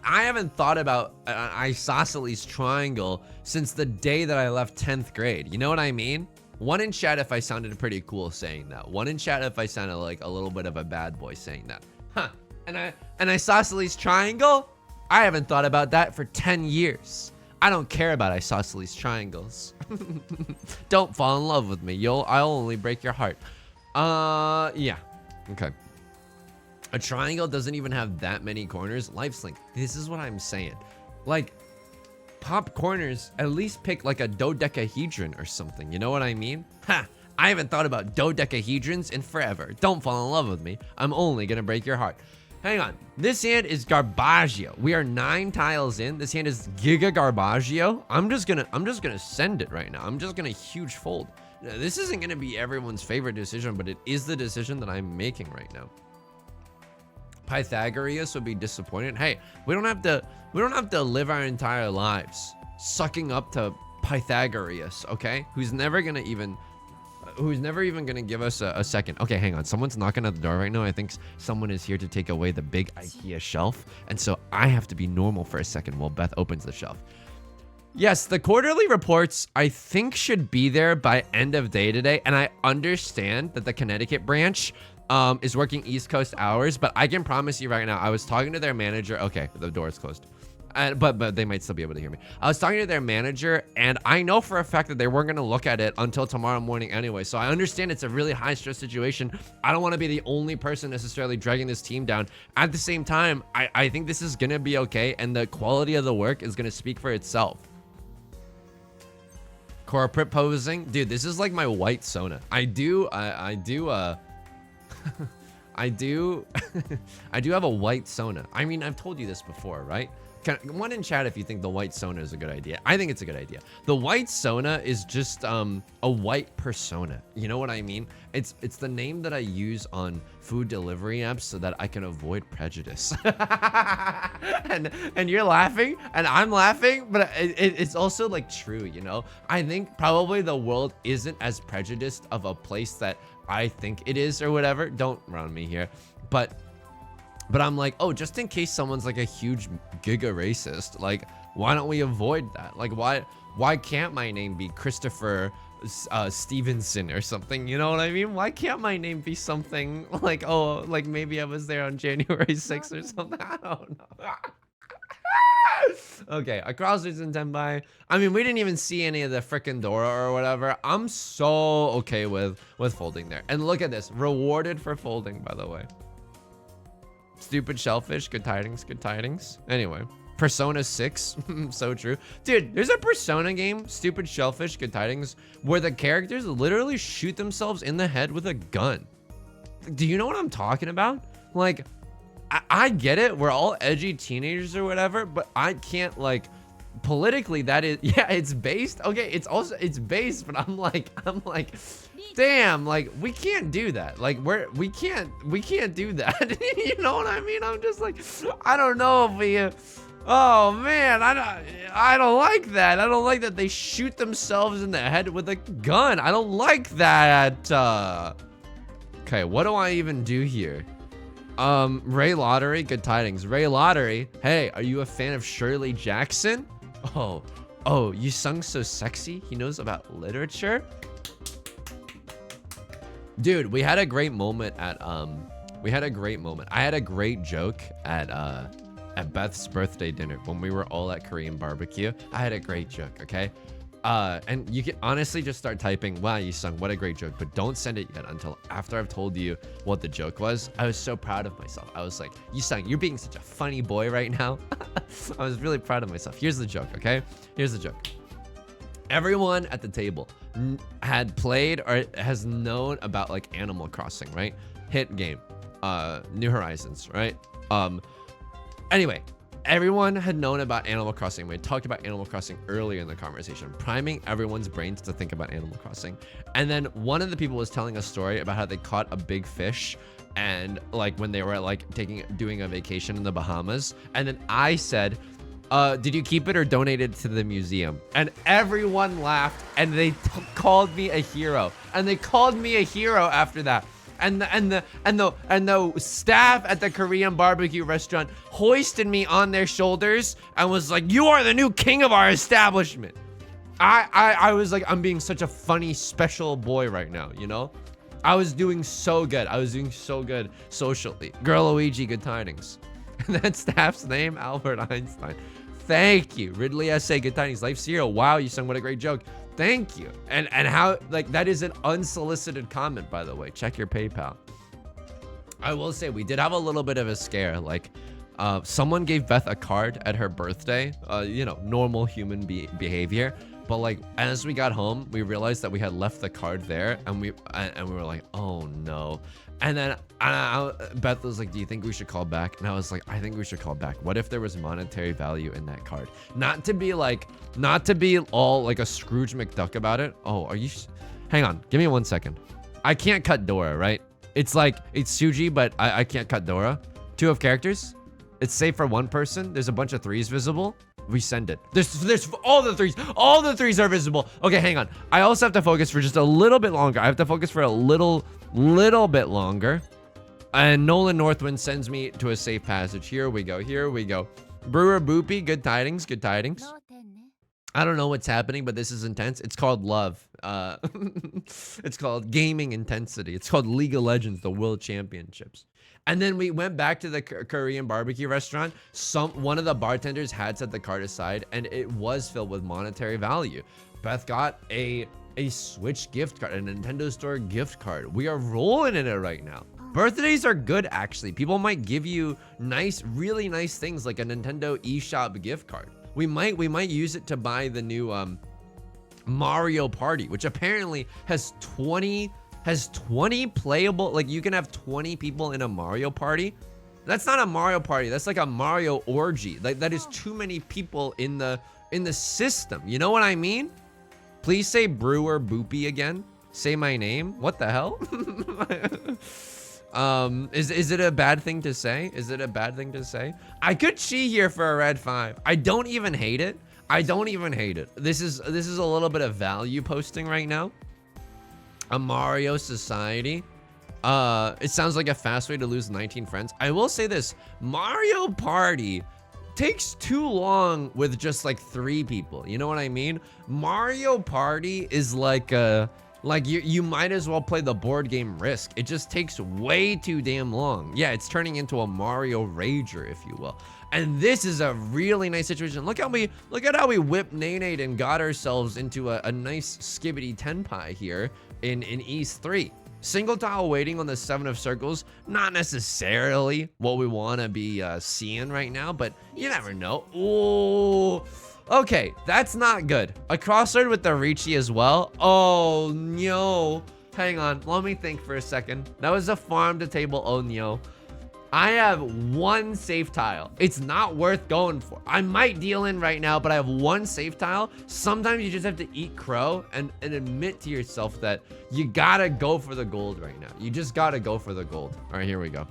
I haven't thought about isosceles triangle since the day that I left 10th grade. You know what I mean? One in chat if I sounded pretty cool saying that. One in chat if I sounded like a little bit of a bad boy saying that. Huh. And isosceles triangle? I haven't thought about that for 10 years. I don't care about isosceles triangles. Don't fall in love with me. I'll only break your heart. Yeah. Okay. A triangle doesn't even have that many corners. Lifelink. This is what I'm saying. Like, pop corners, at least pick like a dodecahedron or something. You know what I mean? Ha! I haven't thought about dodecahedrons in forever. Don't fall in love with me. I'm only gonna break your heart. Hang on. This hand is Garbaggio. We are 9 tiles in. This hand is Giga Garbaggio. I'm just gonna send it right now. I'm just gonna huge fold. This isn't gonna be everyone's favorite decision, but it is the decision that I'm making right now. Pythagoras would be disappointed. Hey, we don't have to live our entire lives sucking up to Pythagoras, okay? Who's never even gonna give us a second. Okay, hang on. Someone's knocking at the door right now. I think someone is here to take away the big IKEA shelf, and so I have to be normal for a second while Beth opens the shelf. Yes, the quarterly reports I think should be there by end of day today, and I understand that the Connecticut branch is working East Coast hours, but I can promise you right now, I was talking to their manager. Okay, the door is closed. But they might still be able to hear me. I was talking to their manager, and I know for a fact that they weren't going to look at it until tomorrow morning anyway. So I understand it's a really high stress situation. I don't want to be the only person necessarily dragging this team down. At the same time, I think this is going to be okay, and the quality of the work is going to speak for itself. Corporate posing, dude. This is like my white Sona. I do I do have a white Sona. I mean, I've told you this before, right? One in chat if you think the white Sona is a good idea. I think it's a good idea. The white Sona is just a white persona. You know what I mean? It's the name that I use on food delivery apps so that I can avoid prejudice. and you're laughing and I'm laughing, but it's also like true, you know? I think probably the world isn't as prejudiced of a place that I think it is or whatever. Don't round me here. But I'm like, oh, just in case someone's like a huge giga racist, like, why don't we avoid that? Like, why can't my name be Christopher Stevenson or something? You know what I mean? Why can't my name be something like, oh, like maybe I was there on January 6th or something? I don't know. Okay, across and Tenbai. I mean, we didn't even see any of the frickin' Dora or whatever. I'm so okay with folding there. And look at this, rewarded for folding, by the way. Stupid shellfish, good tidings, good tidings. Anyway, Persona 6, so true. Dude, there's a Persona game, Stupid Shellfish, good tidings, where the characters literally shoot themselves in the head with a gun. Do you know what I'm talking about? Like, I get it, we're all edgy teenagers or whatever, but I can't, like, politically that is, yeah, it's based, okay, it's based, but I'm like, damn, like, we can't do that. Like, we can't do that. You know what I mean? I'm just like, I don't know if we, oh man, I don't like that. I don't like that they shoot themselves in the head with a gun. I don't like that. Okay, what do I even do here? Ray Lottery, good tidings. Ray Lottery, hey, are you a fan of Shirley Jackson? Oh, you sung so sexy. He knows about literature. Dude, we had a great moment at I had a great joke at Beth's birthday dinner when we were all at Korean barbecue. I had a great joke, okay? And you can honestly just start typing, wow, you sung, what a great joke, but don't send it yet until after I've told you what the joke was. I was so proud of myself. I was like, you sung, you're being such a funny boy right now. I was really proud of myself. Here's the joke, okay? Here's the joke. Everyone at the table had played or has known about like Animal Crossing, right? Hit game, New Horizons, right? Anyway, everyone had known about Animal Crossing. We had talked about Animal Crossing earlier in the conversation, priming everyone's brains to think about Animal Crossing. And then one of the people was telling a story about how they caught a big fish and like when they were like doing a vacation in the Bahamas. And then I said, did you keep it or donate it to the museum? And everyone laughed and they called me a hero. And they called me a hero after that. And the staff at the Korean barbecue restaurant hoisted me on their shoulders and was like, you are the new king of our establishment. I was like, I'm being such a funny, special boy right now, you know? I was doing so good. I was doing so good socially. Girl Luigi, good tidings. And that staff's name, Albert Einstein. Thank you. Ridley S.A., good tidings. Life Zero. Wow, you sung, what a great joke. Thank you. And how, like, that is an unsolicited comment, by the way. Check your PayPal. I will say, we did have a little bit of a scare. Like, someone gave Beth a card at her birthday. You know, normal human behavior. But, like, as we got home, we realized that we had left the card there. And we were like, oh, no. And then Beth was like, do you think we should call back? And I was like, I think we should call back. What if there was monetary value in that card? Not to be all like a Scrooge McDuck about it. Oh, are you? Hang on. Give me 1 second. I can't cut Dora, right? It's like, it's Suji, but I can't cut Dora. 2 of characters. It's safe for 1 person. There's a bunch of 3s visible. We send it. There's all the 3s. All the 3s are visible. Okay, hang on. I also have to focus for just a little bit longer. I have to focus for a little bit longer. And Nolan Northwind sends me to a safe passage. Here we go. Here we go. Brewer Boopy, good tidings. Good tidings. I don't know what's happening, but this is intense. It's called love. It's called gaming intensity. It's called League of Legends, the World Championships. And then we went back to the Korean barbecue restaurant. One of the bartenders had set the cart aside, and it was filled with monetary value. Beth got a Switch gift card, a Nintendo Store gift card. We are rolling in it right now. Birthdays are good, actually. People might give you really nice things like a Nintendo eShop gift card. We might use it to buy the new Mario Party, which apparently has 20 playable, like you can have 20 people in a Mario Party. That's not a Mario Party, that's like a Mario orgy. Like that is too many people in the system. You know what I mean? Please say Brewer Boopy again. Say my name. What the hell? Is it a bad thing to say? Is it a bad thing to say? I could cheat here for a red 5. I don't even hate it. I don't even hate it. This is a little bit of value posting right now. A Mario Society. It sounds like a fast way to lose 19 friends. I will say this, Mario Party takes too long with just like 3 people. You know what I mean? Mario Party is like you might as well play the board game Risk. It just takes way too damn long. Yeah, it's turning into a Mario Rager, if you will. And this is a really nice situation. Look at how we whipped Nane and got ourselves into a nice skibbity tenpai here in East 3. Single tile waiting on the 7 of circles, not necessarily what we want to be seeing right now, but you never know. Ooh, okay, that's not good. A crossword with the riichi as well. Oh no, hang on, let me think for a second. That was a farm to table. Oh no. I have 1 safe tile. It's not worth going for. I might deal in right now, but I have 1 safe tile. Sometimes you just have to eat crow and admit to yourself that you gotta go for the gold right now. You just gotta go for the gold. All right, here we go.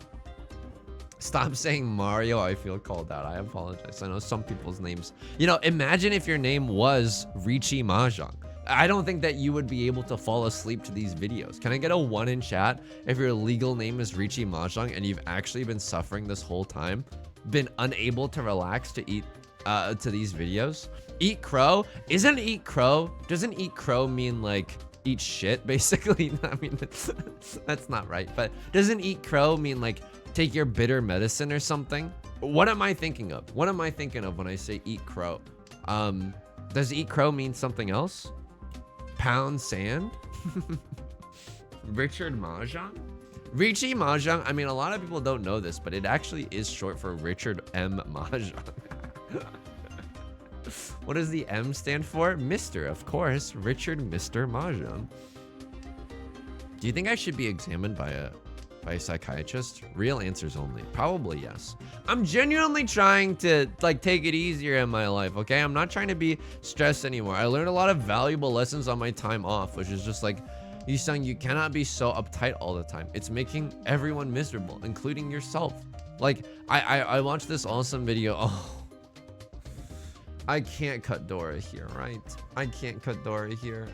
Stop saying Mario. I feel called out. I apologize. I know some people's names. You know, imagine if your name was riichi mahjong. I don't think that you would be able to fall asleep to these videos. Can I get a 1 in chat if your legal name is riichi mahjong and you've actually been suffering this whole time, been unable to relax to eat to these videos? Eat crow? Doesn't eat crow mean like eat shit basically? I mean, that's not right, but doesn't eat crow mean like take your bitter medicine or something? What am I thinking of? What am I thinking of when I say eat crow? Does eat crow mean something else? Pound sand? Richard Mahjong? Riichi Mahjong, I mean, a lot of people don't know this, but it actually is short for Richard M. Mahjong. What does the M stand for? Mr., of course. Richard Mr. Mahjong. Do you think I should be examined by a psychiatrist? Real answers only. Probably yes. I'm genuinely trying to like take it easier in my life, okay? I'm not trying to be stressed anymore. I learned a lot of valuable lessons on my time off, which is just like, you cannot be so uptight all the time. It's making everyone miserable, including yourself. Like, I watched this awesome video. Oh, I can't cut Dora here, right? I can't cut Dora here.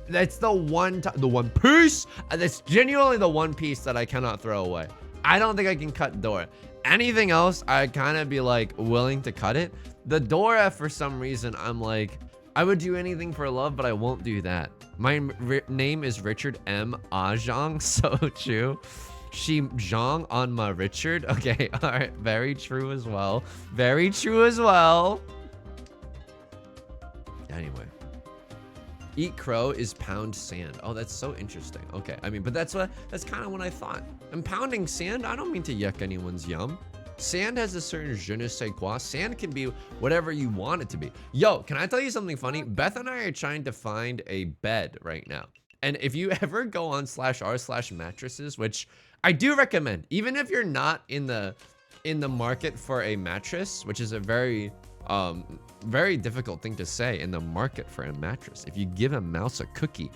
That's the one piece. That's genuinely the one piece that I cannot throw away. I don't think I can cut Dora. Anything else, I'd kind of be like willing to cut it. The Dora, for some reason, I'm like, I would do anything for love, but I won't do that. My name is Richard M. Ahjong, so true. She Zhong on my Richard. Okay, all right, very true as well. Very true as well. Anyway, eat crow is pound sand. Oh, that's so interesting. Okay, I mean, but that's kind of what I thought. And pounding sand, I don't mean to yuck anyone's yum. Sand has a certain je ne sais quoi. Sand can be whatever you want it to be. Yo, can I tell you something funny? Beth and I are trying to find a bed right now. And if you ever go on /r/mattresses, which I do recommend, even if you're not in the market for a mattress, which is a very difficult thing to say, in the market for a mattress. If you give a mouse a cookie,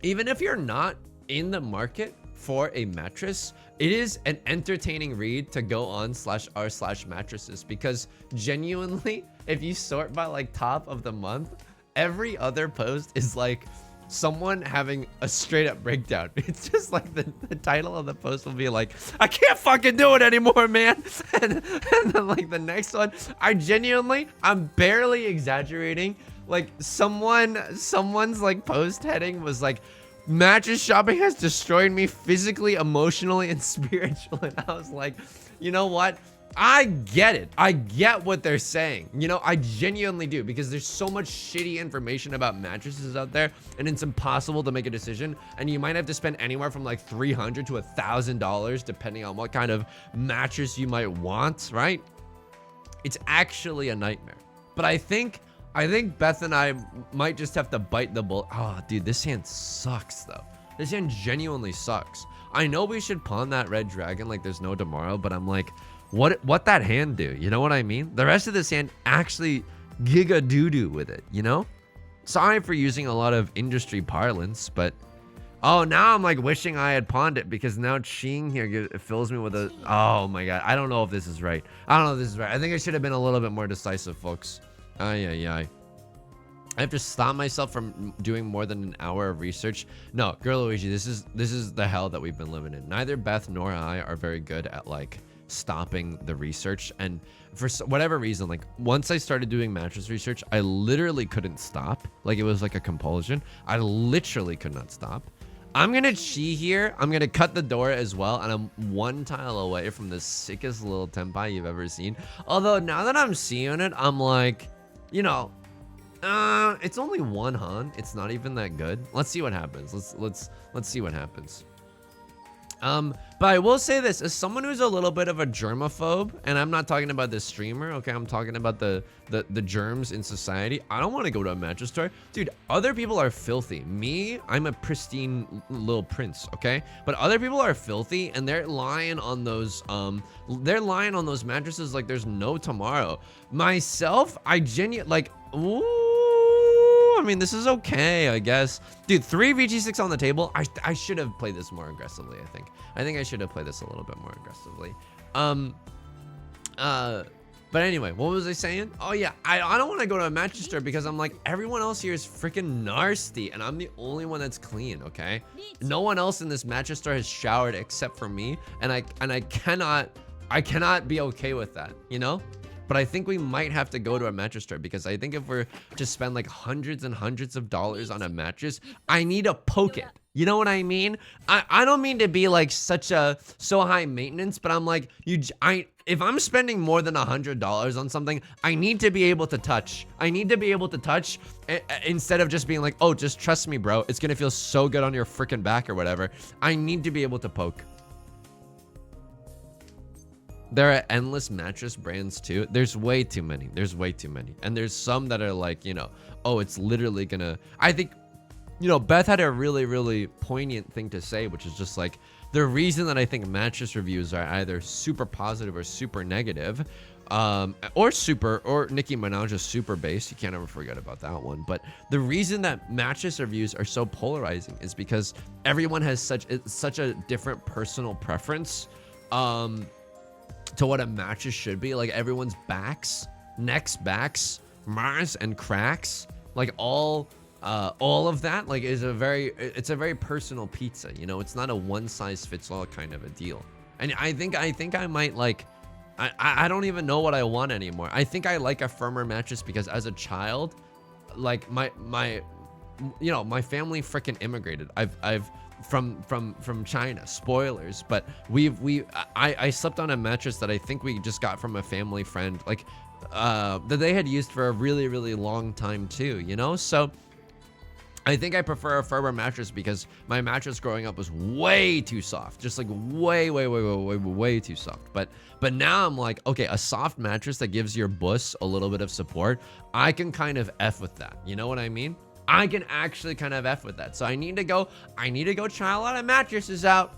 even if you're not in the market for a mattress, it is an entertaining read to go on /r/mattresses, because genuinely, if you sort by like top of the month, every other post is like someone having a straight up breakdown. It's just like the title of the post will be like, I can't fucking do it anymore, man. And then like the next one, I'm barely exaggerating. Like someone's like post heading was like, mattress shopping has destroyed me physically, emotionally, and spiritually. And I was like, you know what? I get it. I get what they're saying. You know, I genuinely do, because there's so much shitty information about mattresses out there, and it's impossible to make a decision. And you might have to spend anywhere from like $300 to $1,000 depending on what kind of mattress you might want, right? It's actually a nightmare. But I think Beth and I might just have to bite the bullet. Oh, dude, this hand sucks though. This hand genuinely sucks. I know we should pawn that red dragon like there's no tomorrow, but I'm like, what that hand do? You know what I mean? The rest of this hand actually giga doo-doo with it, you know? Sorry for using a lot of industry parlance, but oh, now I'm like wishing I had pawned it, because now cheating here fills me with a, oh my god, I don't know if this is right. I don't know if this is right. I think I should have been a little bit more decisive, folks. I have to stop myself from doing more than an hour of research. No, Girl Luigi, this is the hell that we've been living in. Neither Beth nor I are very good at like stopping the research, and for whatever reason, like once I started doing mattress research, I literally couldn't stop. Like it was like a compulsion. I literally could not stop. I'm gonna cheat here. I'm gonna cut the door as well, and I'm one tile away from the sickest little tenpai you've ever seen. Although now that I'm seeing it, I'm like, you know, it's only one Han. It's not even that good. Let's see what happens. Let's see what happens. But I will say this, as someone who's a little bit of a germaphobe, and I'm not talking about this streamer, okay? I'm talking about the germs in society. I don't want to go to a mattress store. Dude, other people are filthy. Me, I'm a pristine little prince, okay? But other people are filthy, and they're lying on those mattresses like there's no tomorrow. Myself, I genuinely, like, ooh, I mean, this is okay, I guess. Dude, 3 VG6 on the table. I should have played this more aggressively, I think. I think I should have played this a little bit more aggressively. But anyway, what was I saying? Oh yeah, I don't want to go to a mattress store because I'm like, everyone else here is freaking nasty, and I'm the only one that's clean, okay? No one else in this mattress store has showered except for me, and I cannot be okay with that, you know? But I think we might have to go to a mattress store, because I think if we're to spend like hundreds and hundreds of dollars on a mattress, I need to poke it. You know what I mean? I don't mean to be like so high maintenance, but I'm like, if I'm spending more than $100 on something, I need to be able to touch. I need to be able to touch instead of just being like, oh, just trust me, bro. It's gonna feel so good on your freaking back or whatever. I need to be able to poke. There are endless mattress brands too. There's way too many. There's way too many. And there's some that are like, you know, oh, it's literally gonna, I think, you know, Beth had a really, really poignant thing to say, which is just like, the reason that I think mattress reviews are either super positive or super negative, or Nicki Minaj is super based. You can't ever forget about that one. But the reason that mattress reviews are so polarizing is because everyone has such a different personal preference, to what a mattress should be. Like everyone's necks, Mars and cracks, like all of that, like it's a very personal pizza, you know? It's not a one size fits all kind of a deal. And I think I might like, I don't even know what I want anymore. I think I like a firmer mattress because as a child, like my you know, my family freaking immigrated. I've from China, spoilers, but I slept on a mattress that I think we just got from a family friend, like that they had used for a really, really long time too, you know? So I think I prefer a firmer mattress because my mattress growing up was way too soft, just like way too soft. But now I'm like, okay, a soft mattress that gives your buss a little bit of support, I can kind of F with that. You know what I mean? I can actually kind of F with that. So I need to go try a lot of mattresses out.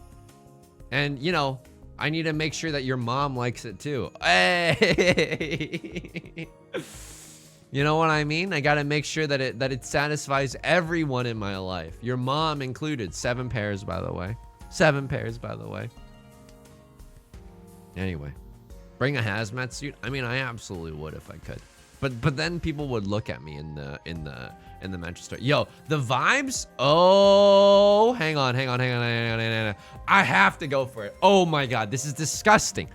And, you know, I need to make sure that your mom likes it too. Hey. You know what I mean? I got to make sure that it satisfies everyone in my life. Your mom included. 7 pairs, by the way. 7 pairs, by the way. Anyway, bring a hazmat suit. I mean, I absolutely would if I could. But then people would look at me in the mattress store. Yo, the vibes. Oh, hang on. I have to go for it. Oh my god, this is disgusting.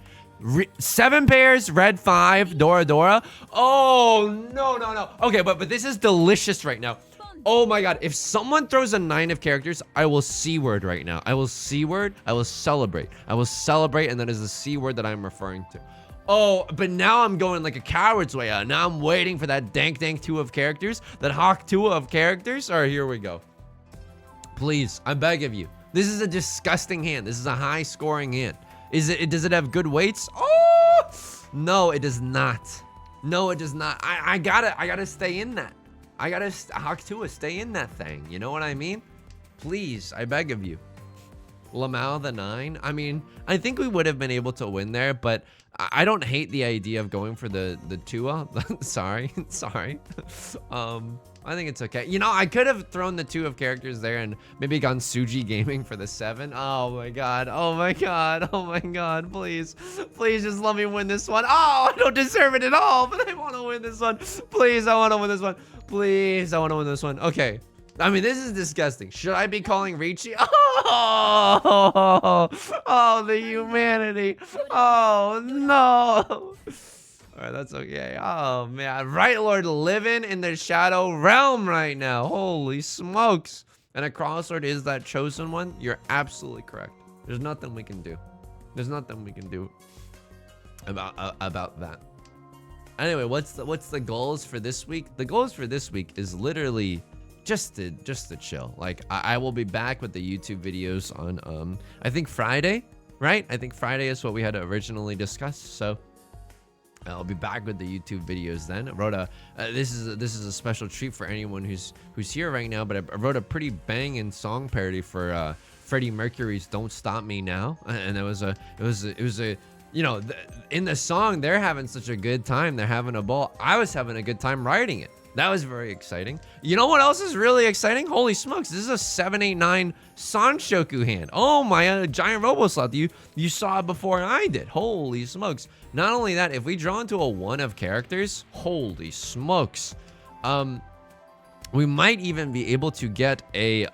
7 pairs, red 5, Dora. Oh no. Okay, but this is delicious right now. Oh my god, if someone throws a 9 of characters, I will C-word right now. I will C-word, I will celebrate. I will celebrate, and that is the C-word that I'm referring to. Oh, but now I'm going like a coward's way out. Now I'm waiting for that dank 2 of characters, that hawk 2 of characters. All right, here we go. Please, I beg of you. This is a disgusting hand. This is a high scoring hand. Does it have good weights? Oh, no, it does not. No, it does not. I gotta stay in that. I gotta hawk 2 stay in that thing. You know what I mean? Please, I beg of you. Lamau the 9. I mean, I think we would have been able to win there, but I don't hate the idea of going for the Tua. sorry. I think it's okay. You know, I could have thrown the 2 of characters there and maybe gone Suji Gaming for the 7. Oh my god. Oh my god. Oh my god. Please. Please just let me win this one. Oh, I don't deserve it at all, but I want to win this one. Please, I want to win this one. Please, I want to win this one. Okay. I mean, this is disgusting. Should I be calling Riichi? Oh, the humanity. Oh, no. All right, that's okay. Oh, man. Right, Lord, living in the shadow realm right now. Holy smokes. And a crossword is that chosen one. You're absolutely correct. There's nothing we can do. There's nothing we can do about that. Anyway, what's the goals for this week? The goals for this week is literally just to chill. Like I will be back with the YouTube videos on I think Friday, right? I think Friday is what we had originally discussed. So I'll be back with the YouTube videos then. I wrote this is a special treat for anyone who's here right now, but I wrote a pretty banging song parody for Freddie Mercury's "Don't Stop Me Now," and it was a you know, in the song they're having such a good time, they're having a ball. I was having a good time writing it. That was very exciting. You know what else is really exciting? Holy smokes, this is a 789 Sanshoku hand. Oh my, giant robo slot. You saw it before I did. Holy smokes. Not only that, if we draw into a 1 of characters, holy smokes. We might even be able to get a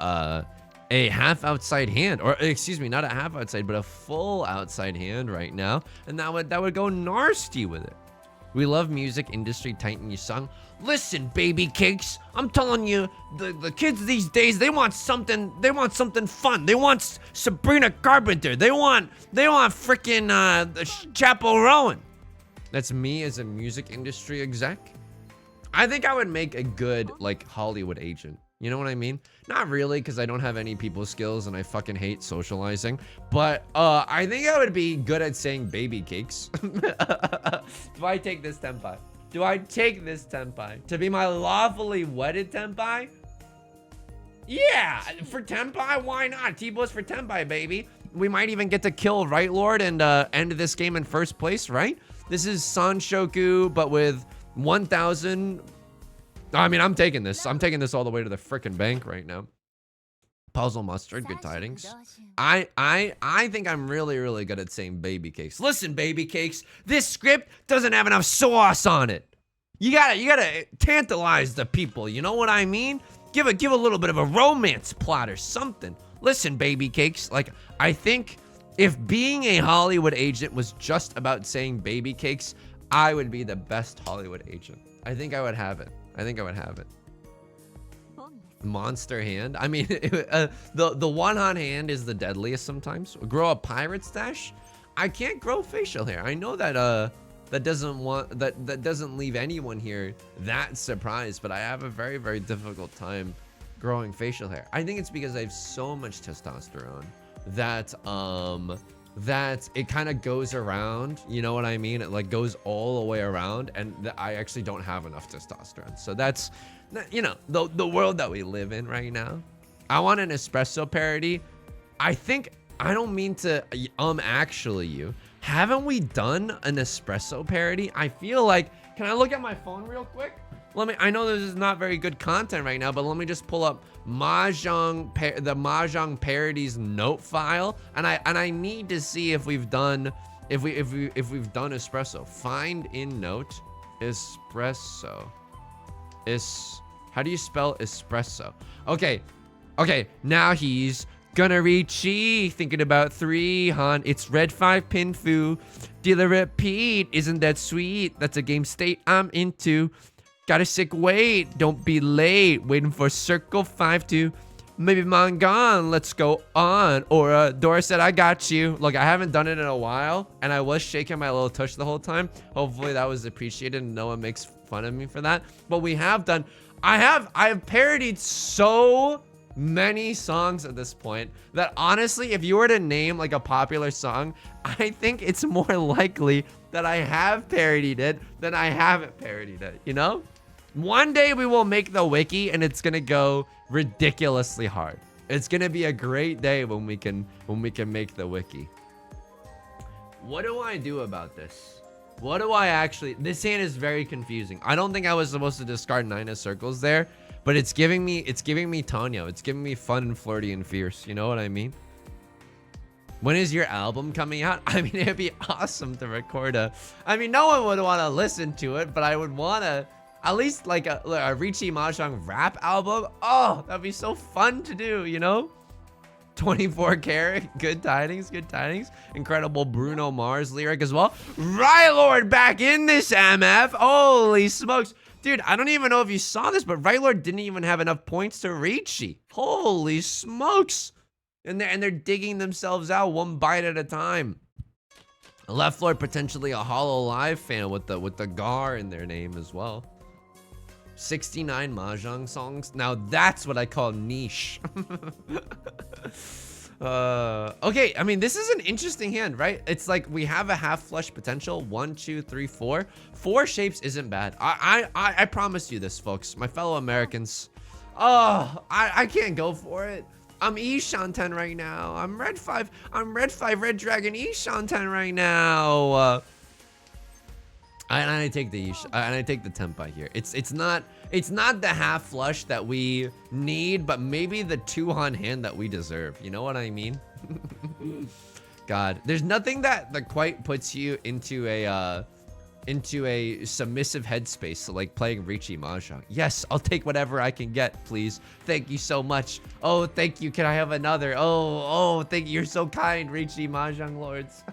half outside hand, or excuse me, not a half outside, but a full outside hand right now. And that would go nasty with it. We love music industry titan you sung. Listen, baby cakes, I'm telling you, the kids these days, they want something fun. They want Sabrina Carpenter. They want freaking Chappell Rowan. That's me as a music industry exec. I think I would make a good like Hollywood agent. You know what I mean? Not really, because I don't have any people skills and I fucking hate socializing. But I think I would be good at saying baby cakes. Do I take this tenpai? Do I take this tenpai to be my lawfully wedded tenpai? Yeah, for tenpai, why not? T-Boys for tenpai, baby. We might even get to kill Right Lord and end this game in first place, right? This is Sanshoku, but with 1,000... I mean, I'm taking this. I'm taking this all the way to the frickin' bank right now. Puzzle mustard, good tidings. I think I'm really, really good at saying baby cakes. Listen, baby cakes, this script doesn't have enough sauce on it. You gotta tantalize the people. You know what I mean? Give a little bit of a romance plot or something. Listen, baby cakes, like I think if being a Hollywood agent was just about saying baby cakes, I would be the best Hollywood agent. I think I would have it. Monster hand. I mean, the one-on hand is the deadliest sometimes. Grow a pirate stash. I can't grow facial hair. I know that that doesn't leave anyone here that surprised, but I have a very, very difficult time growing facial hair. I think it's because I have so much testosterone that that it kind of goes around, you know what I mean? It like goes all the way around, and I actually don't have enough testosterone. So that's, you know, the world that we live in right now. I want an espresso parody. I think, I don't mean to, actually you. Haven't we done an espresso parody? I feel like, can I look at my phone real quick? I know this is not very good content right now, but let me just pull up the Mahjong parodies note file, and I need to see if we've done if we've done espresso. Find in note espresso. How do you spell espresso? Okay, now he's gonna riichi, thinking about 3 Han. It's red 5 pin fu. Dealer repeat, isn't that sweet? That's a game state I'm into. Got a sick wait. Don't be late. Waiting for circle 5 to maybe Mangan. Let's go on. Or Dora said, I got you. Look, I haven't done it in a while, and I was shaking my little tush the whole time. Hopefully that was appreciated and no one makes fun of me for that. But we have done, I have parodied so many songs at this point that honestly, if you were to name like a popular song, I think it's more likely that I have parodied it than I haven't parodied it, you know? One day we will make the wiki and it's gonna go ridiculously hard. It's gonna be a great day when we can make the wiki. What do I do about this? What do I actually, this hand is very confusing. I don't think I was supposed to discard 9 of circles there, but it's giving me Tonyo. It's giving me fun and flirty and fierce. You know what I mean? When is your album coming out? I mean, it'd be awesome to record I mean, no one would want to listen to it, but I would want to at least like a riichi mahjong rap album. Oh, that'd be so fun to do, you know? 24 karat, good tidings, good tidings. Incredible Bruno Mars lyric as well. Rylord back in this MF. Holy smokes. Dude, I don't even know if you saw this, but Rylord didn't even have enough points to riichi. Holy smokes. And they're digging themselves out one bite at a time. Left Lord potentially a Hollow Live fan with the Gar in their name as well. 69 mahjong songs. Now that's what I call niche. Okay, I mean, this is an interesting hand, right? It's like we have a half flush potential. 1, 2, 3, 4. 4 shapes isn't bad. I promise you this, folks, my fellow Americans. Oh, I can't go for it. I'm Ishanten right now. I'm red 5 red dragon Ishanten right now. And I take the tempai here. It's not the half flush that we need, but maybe the 2-han hand that we deserve. You know what I mean? God, there's nothing that quite puts you into a submissive headspace, so like playing riichi mahjong. Yes, I'll take whatever I can get, please. Thank you so much. Oh, thank you. Can I have another? Oh, thank you. You're so kind, riichi mahjong lords.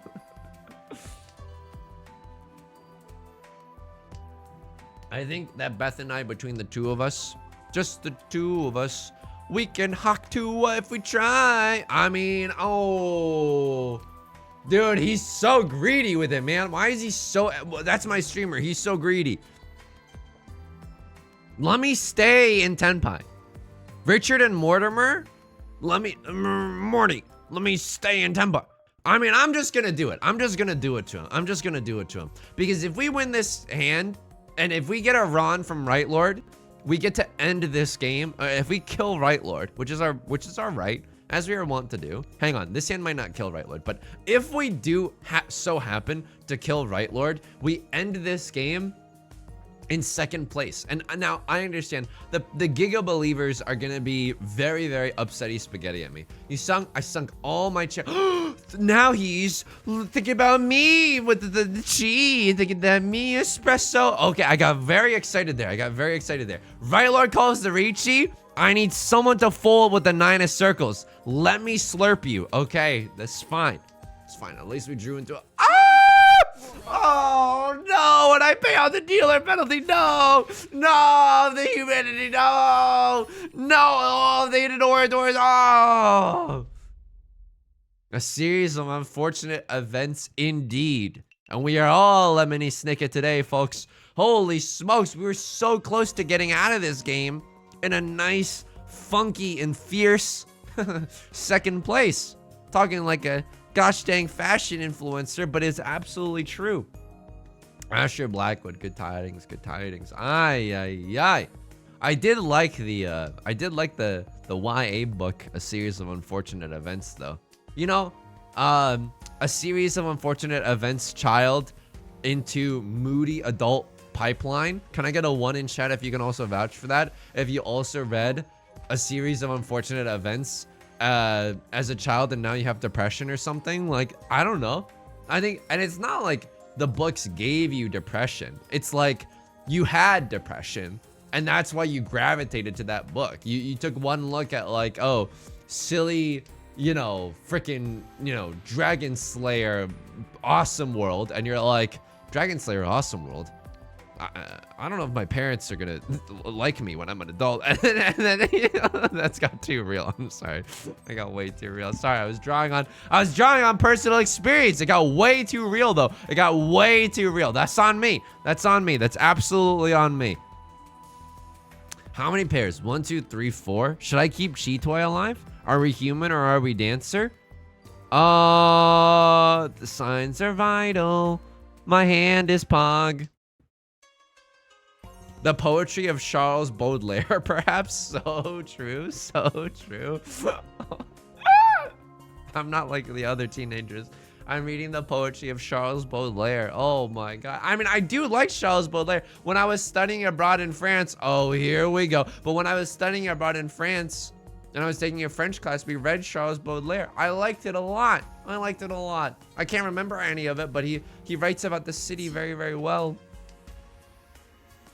I think that Beth and I, between the two of us, just the two of us, we can hack to if we try. I mean, oh, dude, he's so greedy with it, man. Why is he so, that's my streamer. He's so greedy. Let me stay in Tenpai. Richard and Mortimer, Morty, let me stay in Tenpai. I mean, I'm just gonna do it. I'm just gonna do it to him. Because if we win this hand, and if we get a Ron from Right Lord, we get to end this game. If we kill Right Lord, which is our right, as we are wont to do. Hang on, this hand might not kill Right Lord, but if we do so happen to kill Right Lord, we end this game in 2nd place. And now I understand the Giga believers are gonna be very, very upsetty spaghetti at me. I sunk all my now he's thinking about me with the chi, thinking that me espresso. Okay, I got very excited there. Right Lord calls the riichi. I need someone to fold with the 9 of circles. Let me slurp you. Okay, that's fine. It's fine. At least we drew into a oh no, and I pay out the dealer penalty. No, the humidity. No, oh, they did doors. Oh, a series of unfortunate events indeed. And we are all lemony snicket today, folks. Holy smokes, we were so close to getting out of this game in a nice, funky, and fierce 2nd place. Talking like a gosh dang fashion influencer, but it's absolutely true. Asher Blackwood, good tidings. Aye. I did like the YA book, A Series of Unfortunate Events, though. You know, a series of unfortunate events child into moody adult pipeline. Can I get a 1 in chat if you can also vouch for that? If you also read A Series of Unfortunate Events as a child and now you have depression or something, like, I don't know. I think, and it's not like the books gave you depression. It's like you had depression and that's why you gravitated to that book. You took one look at like, oh, silly, you know, freaking, you know, Dragon Slayer Awesome World, and you're like, Dragon Slayer Awesome World? I don't know if my parents are gonna like me when I'm an adult. And then that's got too real. I'm sorry. I got way too real. Sorry, I was drawing on personal experience. It got way too real though. It got way too real. That's on me. That's on me. That's absolutely on me. How many pairs? 1, 2, 3, 4. Should I keep Cheetoy alive? Are we human or are we dancer? The signs are vital. My hand is Pog. The poetry of Charles Baudelaire, perhaps. So true, so true. I'm not like the other teenagers. I'm reading the poetry of Charles Baudelaire. Oh my God. I mean, I do like Charles Baudelaire. When I was studying abroad in France, oh, here we go. But when I was studying abroad in France, and I was taking a French class, we read Charles Baudelaire. I liked it a lot. I liked it a lot. I can't remember any of it, but he writes about the city very, very well.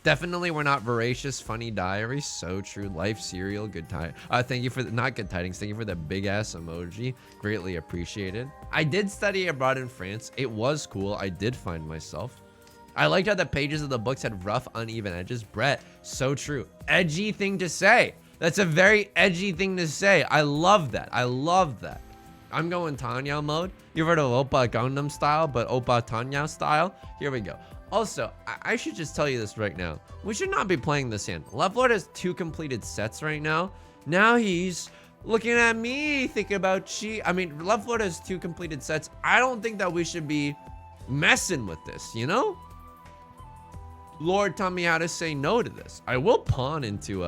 Definitely, we're not voracious, funny diary. So true. Life cereal, good time. Thank you for not good tidings. Thank you for the big ass emoji. Greatly appreciated. I did study abroad in France. It was cool. I did find myself. I liked how the pages of the books had rough, uneven edges. Brett, so true. Edgy thing to say. That's a very edgy thing to say. I love that. I love that. I'm going Tanya mode. You've heard of Oppa Gangnam style, but Oppa Tanya style. Here we go. Also, I should just tell you this right now. We should not be playing this hand. Left Lord has 2 completed sets right now. Now he's looking at me, thinking about Left Lord has 2 completed sets. I don't think that we should be messing with this, you know? Lord taught me how to say no to this. I will pawn into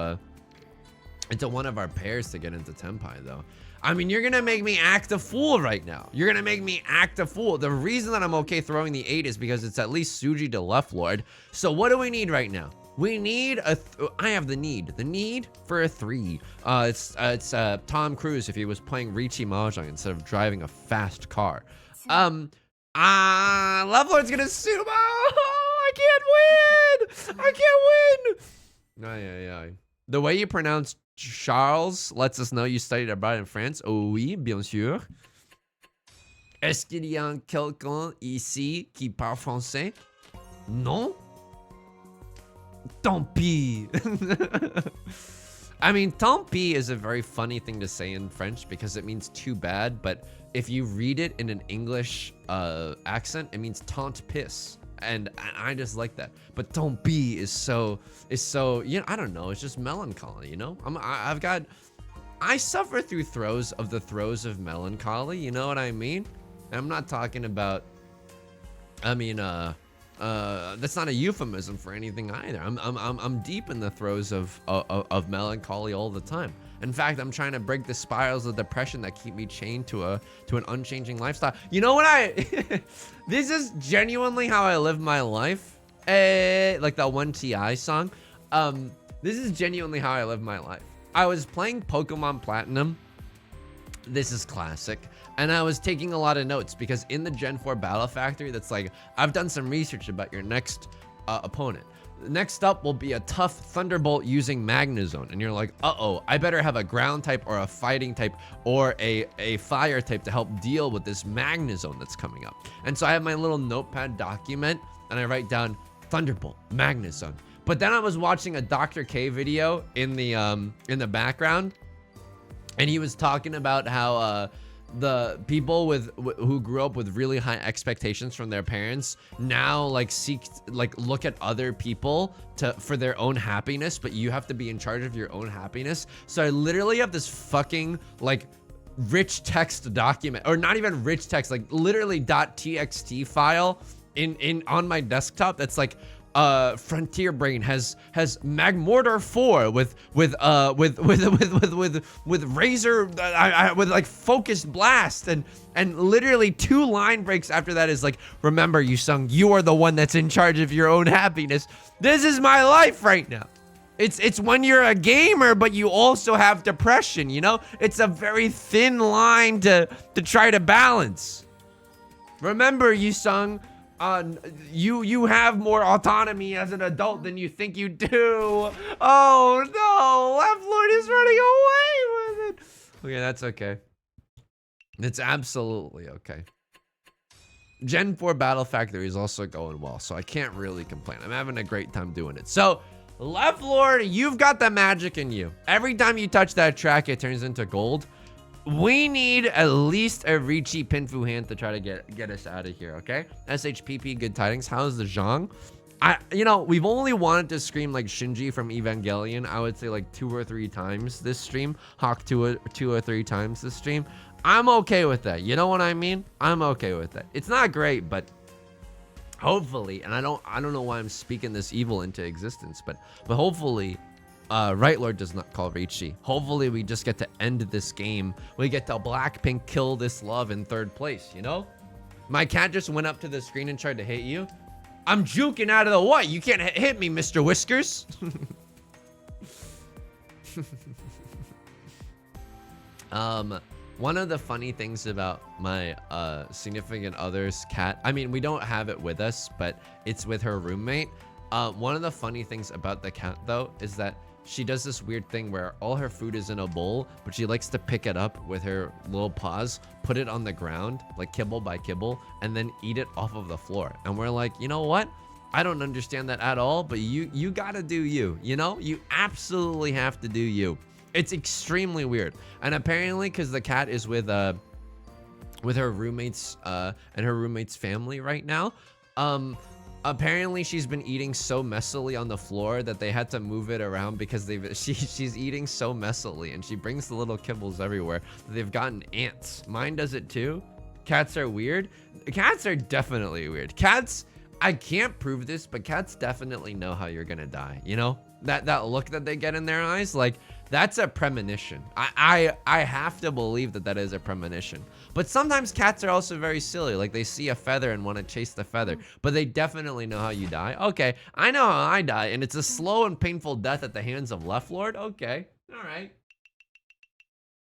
one of our pairs to get into Tenpai, though. I mean, you're gonna make me act a fool right now. You're gonna make me act a fool. The reason that I'm okay throwing the 8 is because it's at least Suji to Left Lord. So what do we need right now? We need I have the need for a 3. It's Tom Cruise if he was playing riichi mahjong instead of driving a fast car. Left Lord's gonna sumo. I can't win. I can't win. Ay. The way you pronounce Charles lets us know you studied abroad in France. Oh oui, bien sûr. Est-ce qu'il y a quelqu'un ici qui parle français? Non? Tant pis. I mean, tant pis is a very funny thing to say in French because it means too bad, but if you read it in an English accent, it means tant pis. And I just like that. But tant pis is so, you know, I don't know. It's just melancholy, you know? I suffer through throes of melancholy. You know what I mean? And I'm not talking about, that's not a euphemism for anything either. I'm deep in the throes of melancholy all the time. In fact, I'm trying to break the spirals of depression that keep me chained to an unchanging lifestyle. You know what this is genuinely how I live my life. Like that one T.I. song. This is genuinely how I live my life. I was playing Pokemon Platinum. This is classic. And I was taking a lot of notes because in the Gen 4 Battle Factory, that's like, I've done some research about your next opponent. Next up will be a tough Thunderbolt using Magnezone. And you're like, uh-oh, I better have a ground type or a fighting type or a fire type to help deal with this Magnezone that's coming up. And so I have my little notepad document and I write down Thunderbolt, Magnezone. But then I was watching a Dr. K video in the background. And he was talking about how the people who grew up with really high expectations from their parents now look at other people for their own happiness, but you have to be in charge of your own happiness. So I literally have this fucking like rich text document, or not even rich text, like literally .txt file on my desktop that's like Frontier Brain has Magmortar 4 with Razor with like Focused Blast and literally 2 line breaks after that is like, remember Yoosung, you are the one that's in charge of your own happiness. This is my life right now. It's when you're a gamer, but you also have depression, you know? It's a very thin line to try to balance. Remember Yoosung, you have more autonomy as an adult than you think you do. Oh no, Left Lord is running away with it. Okay, that's okay. It's absolutely okay. Gen 4 Battle Factory is also going well, so I can't really complain. I'm having a great time doing it. So, Left Lord, you've got the magic in you. Every time you touch that track, it turns into gold. We need at least a riichi Pinfu hand to try to get us out of here, okay? SHPP, good tidings. How's the Zhang? We've only wanted to scream like Shinji from Evangelion, I would say like 2 or 3 times this stream. Hawk 2 or 3 times this stream. I'm okay with that. You know what I mean? I'm okay with that. It's not great, but hopefully, and I don't know why I'm speaking this evil into existence, but hopefully, Right Lord does not call riichi. Hopefully, we just get to end this game. We get to Blackpink kill this love in 3rd place, you know? My cat just went up to the screen and tried to hit you. I'm juking out of the what? You can't hit me, Mr. Whiskers. One of the funny things about my significant other's cat, I mean, we don't have it with us, but it's with her roommate. One of the funny things about the cat, though, is that she does this weird thing where all her food is in a bowl, but she likes to pick it up with her little paws, put it on the ground, like kibble by kibble, and then eat it off of the floor. And we're like, you know what? I don't understand that at all, but you gotta do you, you know? You absolutely have to do you. It's extremely weird. And apparently, because the cat is with her roommates and her roommate's family right now, apparently she's been eating so messily on the floor that they had to move it around because she's eating so messily, and she brings the little kibbles everywhere. They've gotten ants. Mine does it too. Cats are weird. Cats are definitely weird. Cats, I can't prove this, but cats definitely know how you're gonna die. You know, that look that they get in their eyes, like, that's a premonition. I have to believe that is a premonition. But sometimes cats are also very silly. Like, they see a feather and want to chase the feather. But they definitely know how you die. Okay, I know how I die, and it's a slow and painful death at the hands of Left Lord. Okay, all right.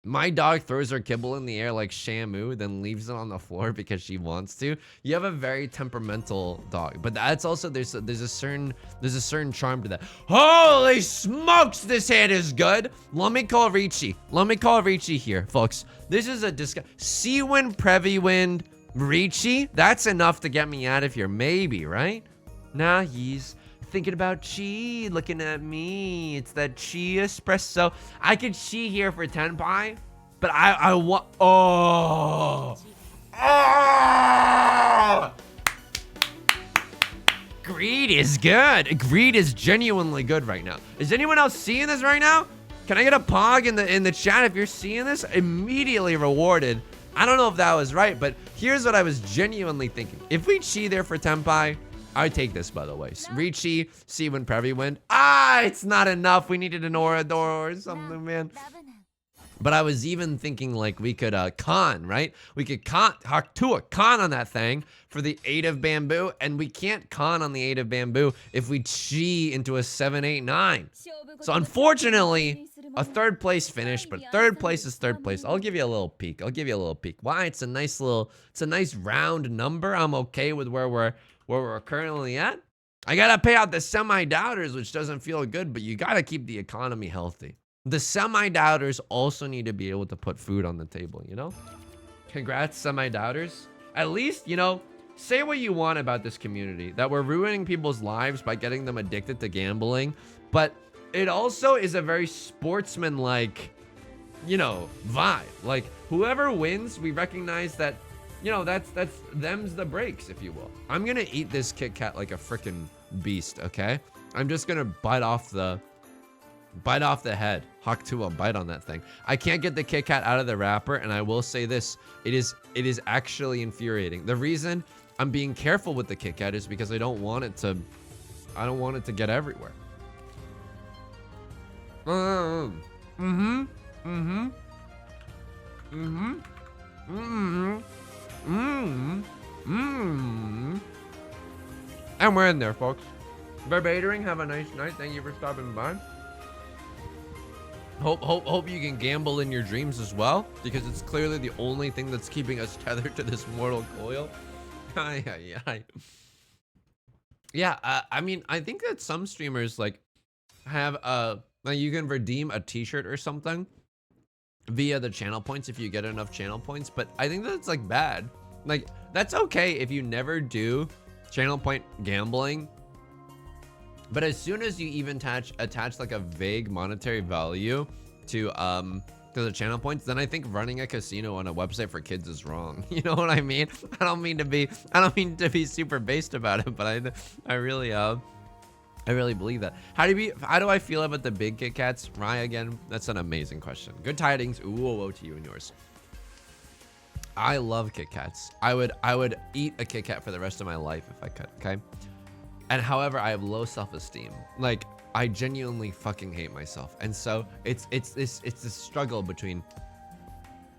My dog throws her kibble in the air like Shamu, then leaves it on the floor because she wants to. You have a very temperamental dog, but that's also there's a certain charm to that. Holy smokes, this hand is good. Let me call riichi. Let me call riichi here, folks. This is a Sea Wind, Previ Wind, riichi. That's enough to get me out of here, maybe, right? Nah, he's thinking about chi, looking at me. It's that chi espresso. I could chi here for tenpai, but I want, oh. Greed is good. Greed is genuinely good right now. Is anyone else seeing this right now? Can I get a pog in the chat if you're seeing this? Immediately rewarded. I don't know if that was right, but here's what I was genuinely thinking. If we chi there for tenpai, I take this, by the way. riichi, Sea Wind, Previ Wind. It's not enough. We needed an Orador or something, man. But I was even thinking, like, we could con, right? We could con on that thing for the 8 of bamboo, and we can't con on the 8 of bamboo if we chi into a 7, 8, 9. So unfortunately, a 3rd place finish, but 3rd place is 3rd place. I'll give you a little peek. Why? It's a nice round number. I'm okay with where we're currently at. I gotta pay out the semi-doubters, which doesn't feel good, but you gotta keep the economy healthy. The semi-doubters also need to be able to put food on the table, you know? Congrats, semi-doubters. At least, you know, say what you want about this community, that we're ruining people's lives by getting them addicted to gambling, but it also is a very sportsman-like, you know, vibe. Like, whoever wins, we recognize that, you know, that's them's the breaks, if you will. I'm gonna eat this Kit Kat like a freaking beast, okay? I'm just gonna bite off the head. Hawk 2, I'll bite on that thing. I can't get the Kit Kat out of the wrapper, and I will say this, it is actually infuriating. The reason I'm being careful with the Kit Kat is because I don't want it to get everywhere. And we're in there, folks. Verbatoring, have a nice night. Thank you for stopping by. Hope you can gamble in your dreams as well, because it's clearly the only thing that's keeping us tethered to this mortal coil. Yeah, I mean, I think that some streamers like have like you can redeem a t-shirt or something via the channel points if you get enough channel points, but I think that's like bad. Like, that's okay if you never do channel point gambling. But as soon as you even attach like a vague monetary value to the channel points, then I think running a casino on a website for kids is wrong. You know what I mean? I don't mean to be super based about it, but I really believe that. How do I feel about the big Kit Kats? Rye, again, that's an amazing question. Good tidings. Ooh, woe to you and yours. I love Kit Kats. I would eat a Kit Kat for the rest of my life if I could, okay? And however, I have low self-esteem. Like, I genuinely fucking hate myself. And so it's this struggle between,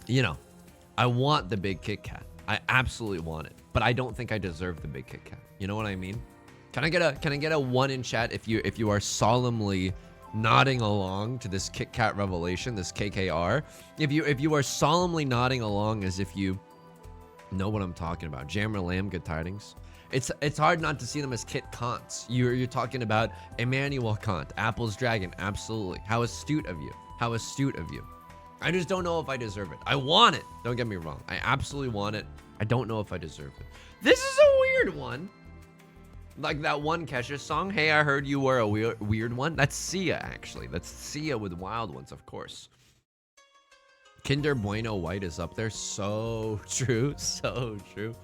you know, I want the big Kit Kat. I absolutely want it, but I don't think I deserve the big Kit Kat. You know what I mean? Can I get a 1 in chat if you are solemnly nodding along to this Kit Kat revelation, this KKR? If you are solemnly nodding along as if you know what I'm talking about. Jammer Lamb, good tidings. It's hard not to see them as Kit Kants. You're talking about Immanuel Kant, Apple's dragon, absolutely. How astute of you. How astute of you. I just don't know if I deserve it. I want it. Don't get me wrong. I absolutely want it. I don't know if I deserve it. This is a weird one. Like that one Kesha song, Hey, I Heard You Were a Weird One. That's Sia, actually. That's Sia with Wild Ones, of course. Kinder Bueno White is up there. So true. So true.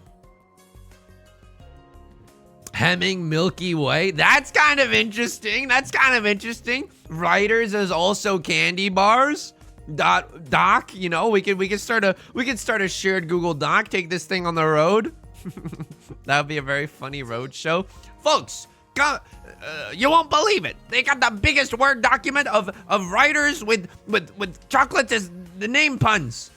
Hemming Milky Way. That's kind of interesting. That's kind of interesting. Writers is also candy bars. Doc, you know, we could start a shared Google Doc. Take this thing on the road. That would be a very funny road show, folks. You won't believe it. They got the biggest Word document of writers with chocolates as the name puns.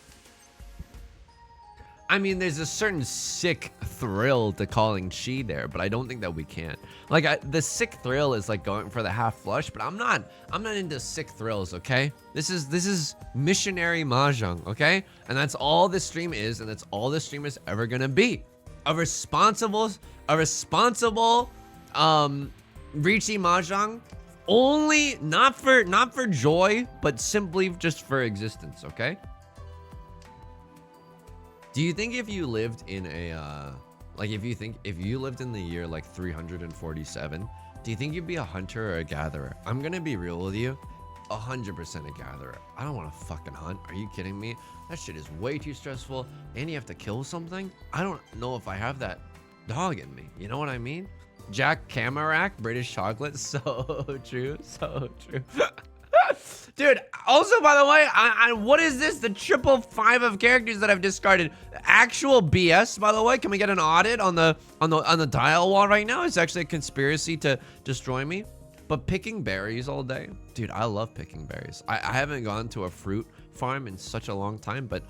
I mean, there's a certain sick thrill to calling chi there, but I don't think that we can. Like, the sick thrill is like going for the half flush, but I'm not into sick thrills, okay? This is missionary mahjong, okay? And that's all this stream is, and that's all this stream is ever gonna be. A responsible riichi mahjong, only not for joy, but simply just for existence, okay? Do you think if you lived in a, if you lived in the year like 347, do you think you'd be a hunter or a gatherer? I'm gonna be real with you, 100% a gatherer. I don't want to fucking hunt. Are you kidding me? That shit is way too stressful, and you have to kill something. I don't know if I have that dog in me. You know what I mean? Jack Camarac, British chocolate. So true. So true. Dude, also, by the way, what is this? The 555 of characters that I've discarded. Actual BS, by the way. Can we get an audit on the dial wall right now? It's actually a conspiracy to destroy me. But picking berries all day. Dude, I love picking berries. I haven't gone to a fruit farm in such a long time, but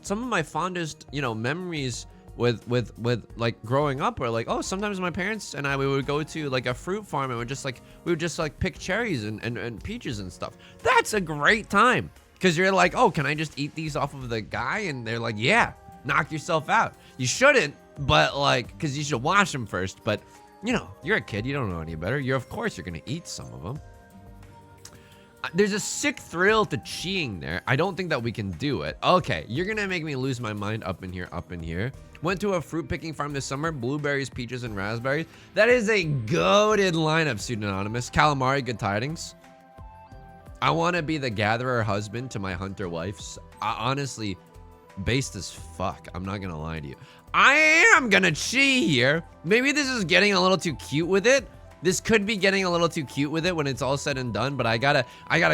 some of my fondest, you know, memories with like growing up are like, oh, sometimes my parents and we would go to like a fruit farm and we would just pick cherries and peaches and stuff. That's a great time, because you're like, oh, can I just eat these off of the guy? And they're like, yeah, knock yourself out. You shouldn't, but like, because you should wash them first. But you know, you're a kid, you don't know any better. Of course you're gonna eat some of them. There's a sick thrill to cheating there. I don't think that we can do it. Okay, you're gonna make me lose my mind up in here. Went to a fruit picking farm this summer. Blueberries, peaches, and raspberries. That is a goated lineup, Student Anonymous. Calamari, good tidings. I want to be the gatherer husband to my hunter wife. Honestly, based as fuck. I'm not gonna lie to you. I am gonna cheat here. Maybe this is getting a little too cute with it. This could be getting a little too cute with it when it's all said and done, but I gotta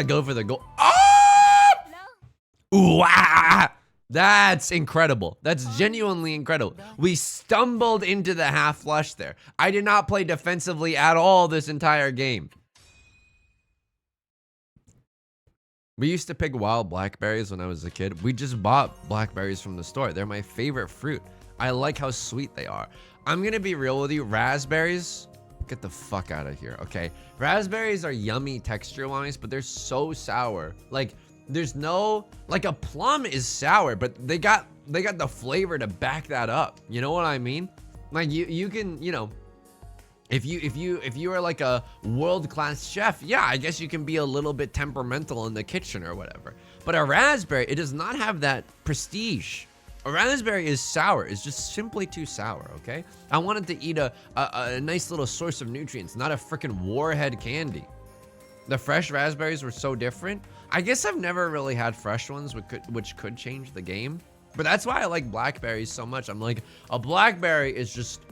go for the goal. Oh! No. Ooh, ah! That's incredible. That's genuinely incredible. We stumbled into the half flush there. I did not play defensively at all this entire game. We used to pick wild blackberries when I was a kid. We just bought blackberries from the store. They're my favorite fruit. I like how sweet they are. I'm gonna be real with you. Raspberries, get the fuck out of here, okay? Raspberries are yummy texture-wise, but they're so sour. Like, there's no, like, a plum is sour, but they got the flavor to back that up. You know what I mean? Like, you can, you know, if you are like a world-class chef, yeah, I guess you can be a little bit temperamental in the kitchen or whatever. But a raspberry, it does not have that prestige. A raspberry is sour. It's just simply too sour, okay? I wanted to eat a nice little source of nutrients, not a freaking warhead candy. The fresh raspberries were so different. I guess I've never really had fresh ones, which could change the game. But that's why I like blackberries so much. I'm like, a blackberry is just,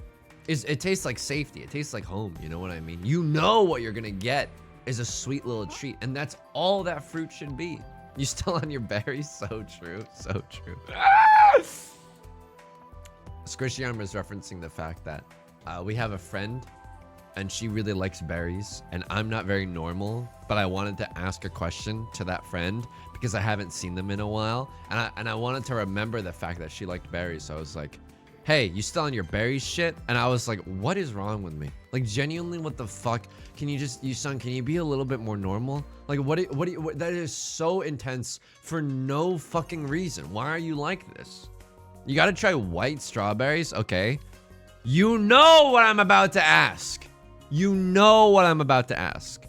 it tastes like safety. It tastes like home, you know what I mean? You know what you're gonna get is a sweet little treat, and that's all that fruit should be. You still on your berries? So true, so true. Squishy was referencing the fact that we have a friend and she really likes berries, and I'm not very normal, but I wanted to ask a question to that friend because I haven't seen them in a while, and I wanted to remember the fact that she liked berries. So I was like, hey, you still on your berries shit? And I was like, what is wrong with me? Like, genuinely, what the fuck? Can you just, can you be a little bit more normal? Like, what that is so intense for no fucking reason. Why are you like this? You gotta try white strawberries, okay? You know what I'm about to ask. You know what I'm about to ask.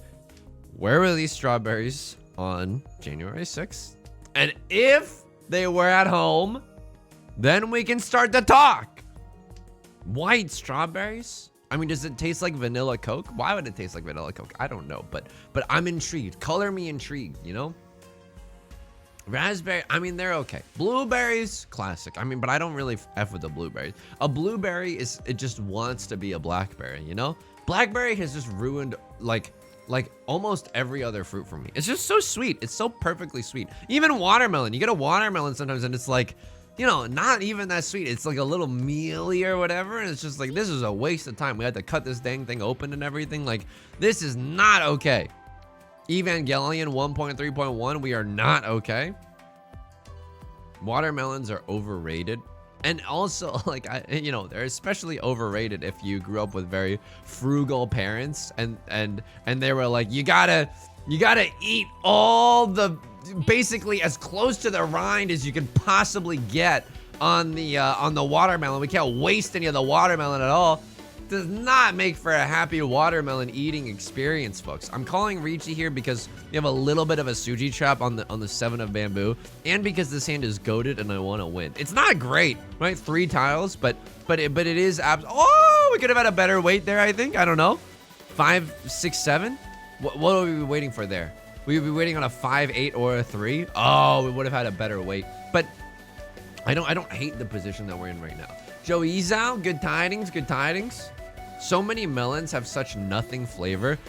Where were these strawberries on January 6th? And if they were at home, then we can start to talk. White strawberries? I mean, does it taste like vanilla Coke? Why would it taste like vanilla Coke? I don't know, but I'm intrigued. Color me intrigued, you know? Raspberry, I mean, they're okay. Blueberries, classic. I mean, but I don't really F with the blueberries. A blueberry it just wants to be a blackberry, you know? Blackberry has just ruined like almost every other fruit for me. It's just so sweet. It's so perfectly sweet. Even watermelon. You get a watermelon sometimes and it's like, you know, not even that sweet. It's like a little mealy or whatever. And it's just like, this is a waste of time. We had to cut this dang thing open and everything. Like, this is not okay. Evangelion 1.3.1, we are not okay. Watermelons are overrated. And also, like, you know, they're especially overrated if you grew up with very frugal parents and they were like, you gotta eat all the, basically as close to the rind as you can possibly get on the watermelon. We can't waste any of the watermelon at all. Does not make for a happy watermelon eating experience, folks. I'm calling riichi here because we have a little bit of a Suji trap on the 7 of bamboo, and because this hand is goated and I want to win. It's not great, right? 3 tiles, but it is oh, we could have had a better weight there, I think. I don't know. 5, 6, 7. What would we be waiting for there? We would be waiting on a 5, 8, or a 3. Oh, we would have had a better weight. But I don't hate the position that we're in right now. Joe Izao, good tidings, good tidings. So many melons have such nothing flavor.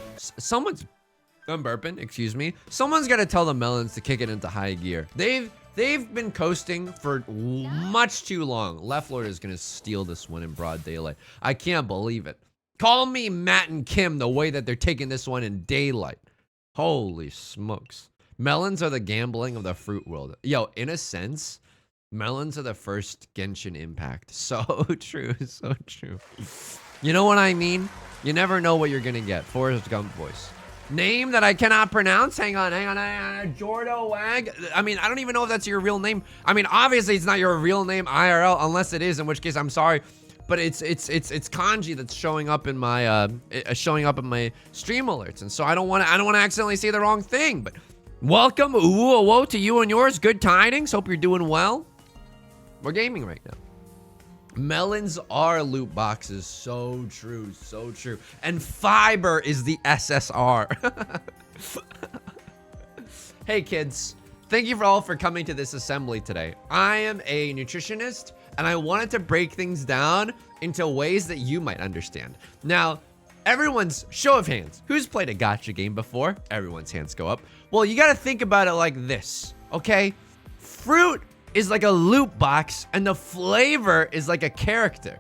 I'm burping, excuse me. Someone's got to tell the melons to kick it into high gear. They've been coasting for much too long. Left Lord is going to steal this one in broad daylight. I can't believe it. Call me Matt and Kim the way that they're taking this one in daylight. Holy smokes. Melons are the gambling of the fruit world. Yo, in a sense, melons are the first Genshin Impact. So true, so true. You know what I mean? You never know what you're gonna get. Forrest Gump voice. Name that I cannot pronounce. Hang on. Jordo Wag. I mean, I don't even know if that's your real name. I mean, obviously it's not your real name IRL, unless it is, in which case I'm sorry. But it's kanji that's showing up in my stream alerts, and so I don't want to accidentally say the wrong thing. But welcome, whoa, to you and yours. Good tidings. Hope you're doing well. We're gaming right now. Melons are loot boxes. So true, so true. And fiber is the SSR. Hey kids, thank you all for coming to this assembly today. I am a nutritionist, and I wanted to break things down into ways that you might understand. Now, everyone's show of hands. Who's played a gacha game before? Everyone's hands go up. Well, you gotta think about it like this, okay? Fruit is like a loot box, and the flavor is like a character.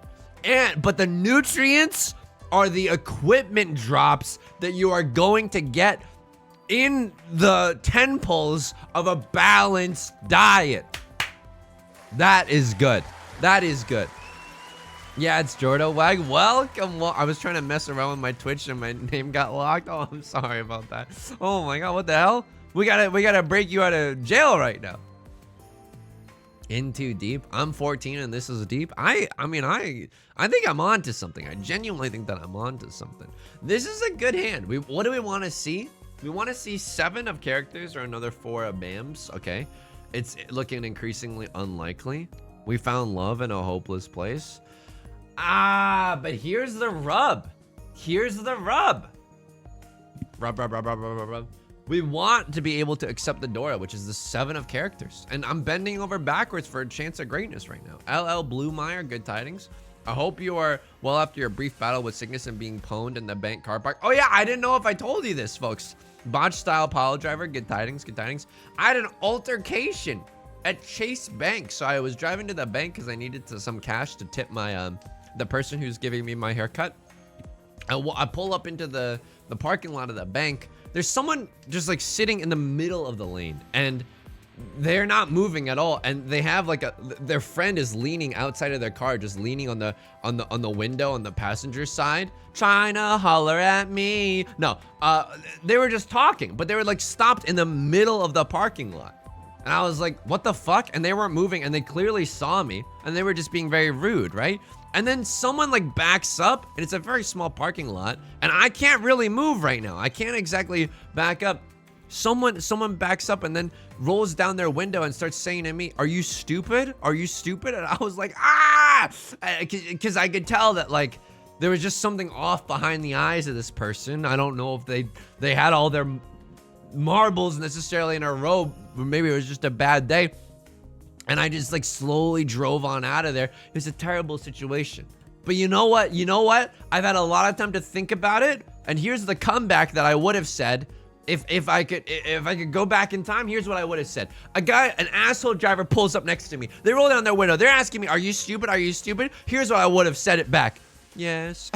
But the nutrients are the equipment drops that you are going to get in the temples of a balanced diet. That is good. That is good. Yeah, it's Jordo Wag. Welcome. Well, I was trying to mess around with my Twitch and my name got locked. Oh, I'm sorry about that. Oh my god, what the hell? We gotta break you out of jail right now. In too deep. I'm 14 and this is deep. I think I'm on to something. I genuinely think that I'm on to something. This is a good hand. What do we want to see? We want to see 7 of characters or another 4 of BAMs. Okay. It's looking increasingly unlikely. We found love in a hopeless place. Ah, but here's the rub. Here's the rub. Rub. We want to be able to accept the Dora, which is the 7 of characters. And I'm bending over backwards for a chance of greatness right now. LL Bluemeyer, good tidings. I hope you are well after your brief battle with sickness and being pwned in the bank car park. Oh yeah, I didn't know if I told you this, folks. Botch style pile driver, good tidings, good tidings. I had an altercation at Chase Bank. So I was driving to the bank because I needed some cash to tip my the person who's giving me my haircut. I pull up into the parking lot of the bank. There's someone just like sitting in the middle of the lane and they're not moving at all, and they have like their friend is leaning outside of their car, just leaning on the window on the passenger side, trying to holler at me. No, they were just talking, but they were like stopped in the middle of the parking lot. And I was like, what the fuck? And they weren't moving, and they clearly saw me, and they were just being very rude, right? And then someone like backs up, and it's a very small parking lot, and I can't really move right now. I can't exactly back up. Someone backs up and then rolls down their window and starts saying to me, "Are you stupid? Are you stupid?" And I was like, ah, because I could tell that like there was just something off behind the eyes of this person. I don't know if they had all their marbles necessarily in a row, or maybe it was just a bad day. And I just like slowly drove on out of there. It was a terrible situation. But you know what? I've had a lot of time to think about it. And here's the comeback that I would have said if I could go back in time. Here's what I would have said. An asshole driver pulls up next to me. They roll down their window. They're asking me, "Are you stupid? Are you stupid?" Here's what I would have said it back. Yes.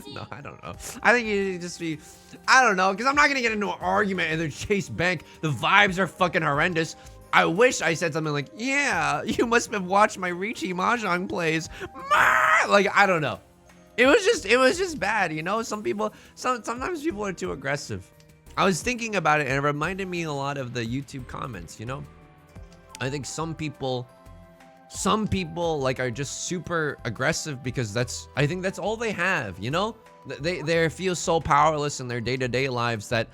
No, I don't know. I think you just be, I don't know, because I'm not going to get into an argument in the Chase Bank. The vibes are fucking horrendous. I wish I said something like, "Yeah, you must have watched my riichi mahjong plays." Like, I don't know. It was just bad, you know? Sometimes people are too aggressive. I was thinking about it, and it reminded me a lot of the YouTube comments, you know? I think some people like are just super aggressive because I think that's all they have, you know? They feel so powerless in their day-to-day lives that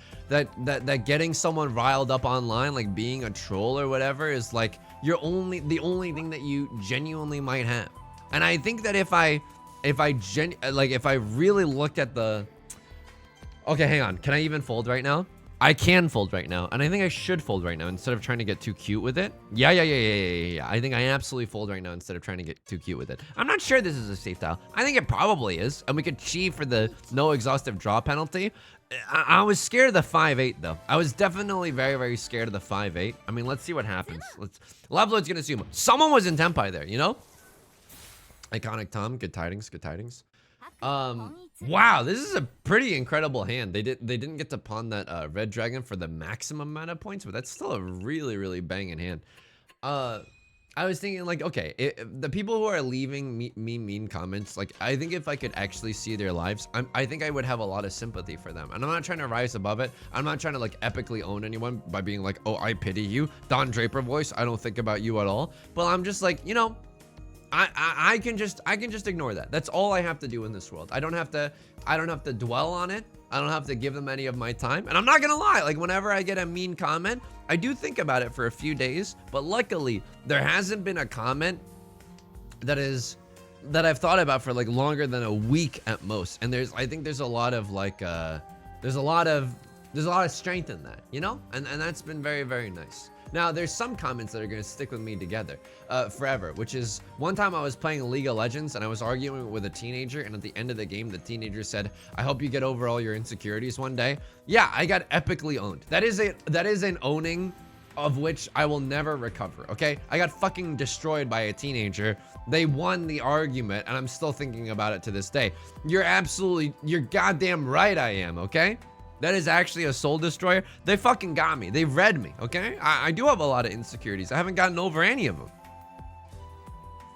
getting someone riled up online, like being a troll or whatever, is like the only thing that you genuinely might have. And I think that if I really looked at the, okay, hang on, can I even fold right now? I can fold right now, and I think I should fold right now instead of trying to get too cute with it. Yeah. I think I absolutely fold right now instead of trying to get too cute with it. I'm not sure this is a safe tile. I think it probably is, and we could cheat for the no exhaustive draw penalty. I was scared of the 5-8 though. I was definitely very, very scared of the 5-8. I mean, let's see what happens. Loveload's gonna assume someone was in Tenpai there, you know? Iconic Tom, good tidings, good tidings. Wow, this is a pretty incredible hand. They didn't get to pawn that red dragon for the maximum amount of points, but that's still a really, really banging hand. I was thinking like, okay, the people who are leaving me mean comments, like I think if I could actually see their lives, I think I would have a lot of sympathy for them. And I'm not trying to rise above it. I'm not trying to like epically own anyone by being like, "Oh, I pity you." Don Draper voice, I don't think about you at all. But I'm just like, you know, I can just ignore that. That's all I have to do in this world. I don't have to dwell on it. I don't have to give them any of my time. And I'm not gonna lie, like whenever I get a mean comment, I do think about it for a few days. But luckily, there hasn't been a comment that I've thought about for like longer than a week at most. And I think there's a lot of like there's a lot of strength in that, you know? And that's been very, very nice. Now, there's some comments that are going to stick with me together forever, which is one time I was playing League of Legends and I was arguing with a teenager, and at the end of the game, the teenager said, "I hope you get over all your insecurities one day." Yeah, I got epically owned. That is an owning of which I will never recover, okay? I got fucking destroyed by a teenager. They won the argument, and I'm still thinking about it to this day. You're goddamn right I am, okay? That is actually a soul destroyer. They fucking got me. They read me, okay? I do have a lot of insecurities. I haven't gotten over any of them.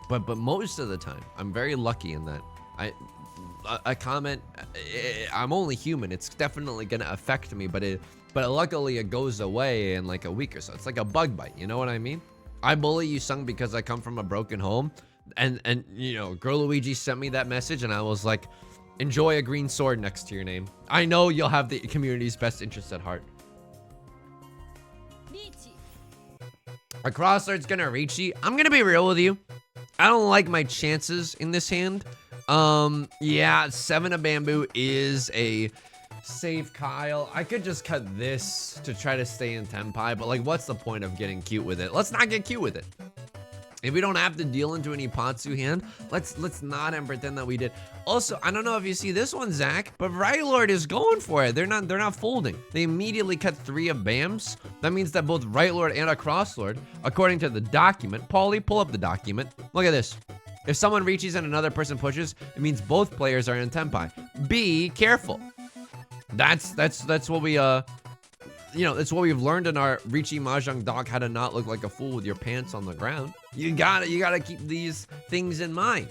But most of the time, I'm very lucky in that. A comment, I'm only human. It's definitely gonna affect me, but luckily it goes away in like a week or so. It's like a bug bite, you know what I mean? I bully you, Sung, because I come from a broken home. And you know, Girl Luigi sent me that message, and I was like, enjoy a green sword next to your name. I know you'll have the community's best interest at heart. A crossword's gonna riichi. I'm gonna be real with you. I don't like my chances in this hand. Yeah, 7 of bamboo is a safe Kyle. I could just cut this to try to stay in tenpai, but like, what's the point of getting cute with it? Let's not get cute with it. If we don't have to deal into any Patsu hand, let's not and pretend that we did. Also, I don't know if you see this one, Zach, but Right Lord is going for it. They're not folding. They immediately cut 3 of bams. That means that both Right Lord and a Cross Lord, according to the document, Paulie, pull up the document. Look at this. If someone reaches and another person pushes, it means both players are in tenpai. Be careful. That's what we you know, it's what we've learned in our riichi mahjong doc, how to not look like a fool with your pants on the ground. You gotta keep these things in mind.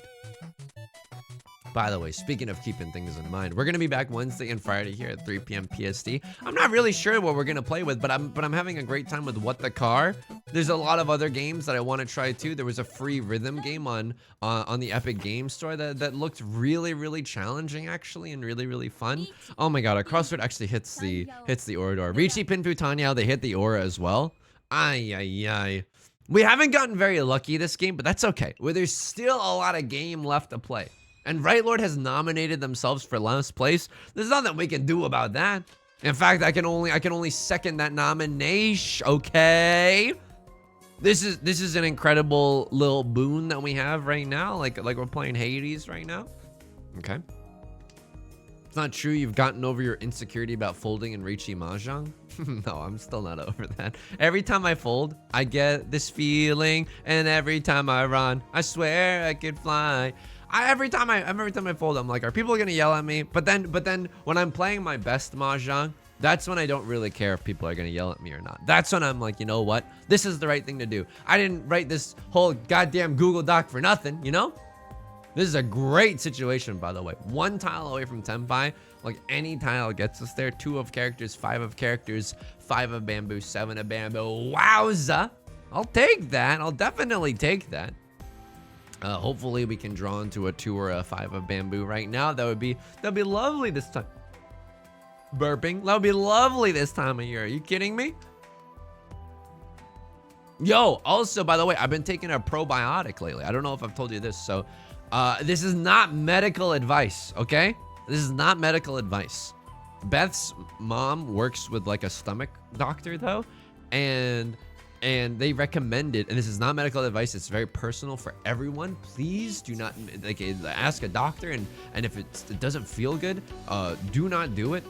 By the way, speaking of keeping things in mind, we're gonna be back Wednesday and Friday here at 3 p.m. PST. I'm not really sure what we're gonna play with, but I'm having a great time with What the Car. There's a lot of other games that I want to try too. There was a free rhythm game on the Epic Game Store that looked really challenging actually, and really fun. Oh my god, our crossword actually hits the aura door. Riichi Pinpu Tanyao, they hit the aura as well. Ay. We haven't gotten very lucky this game, but that's okay. Well, there's still a lot of game left to play. And Right Lord has nominated themselves for last place. There's nothing we can do about that. In fact, I can only second that nomination. Okay. This is an incredible little boon that we have right now. Like we're playing Hades right now. Okay. It's not true you've gotten over your insecurity about folding in riichi mahjong. No, I'm still not over that. Every time I fold, I get this feeling, and every time I run, I swear I could fly. Every time I fold, I'm like, are people gonna yell at me? But then when I'm playing my best mahjong, that's when I don't really care if people are gonna yell at me or not. That's when I'm like, you know what? This is the right thing to do. I didn't write this whole goddamn Google Doc for nothing, you know? This is a great situation, by the way. 1 tile away from tenpai. Like, any tile gets us there. 2 of characters, 5 of characters, 5 of bamboo, 7 of bamboo. Wowza! I'll take that. I'll definitely take that. Hopefully we can draw into a 2 or a 5 of bamboo right now. That'd be lovely this time. Burping. That would be lovely this time of year. Are you kidding me? Yo, also, by the way, I've been taking a probiotic lately. I don't know if I've told you this. So, this is not medical advice, okay? This is not medical advice. Beth's mom works with like a stomach doctor though, and they recommended, and this is not medical advice, it's very personal for everyone. Please do not, like, ask a doctor, and if it doesn't feel good, do not do it.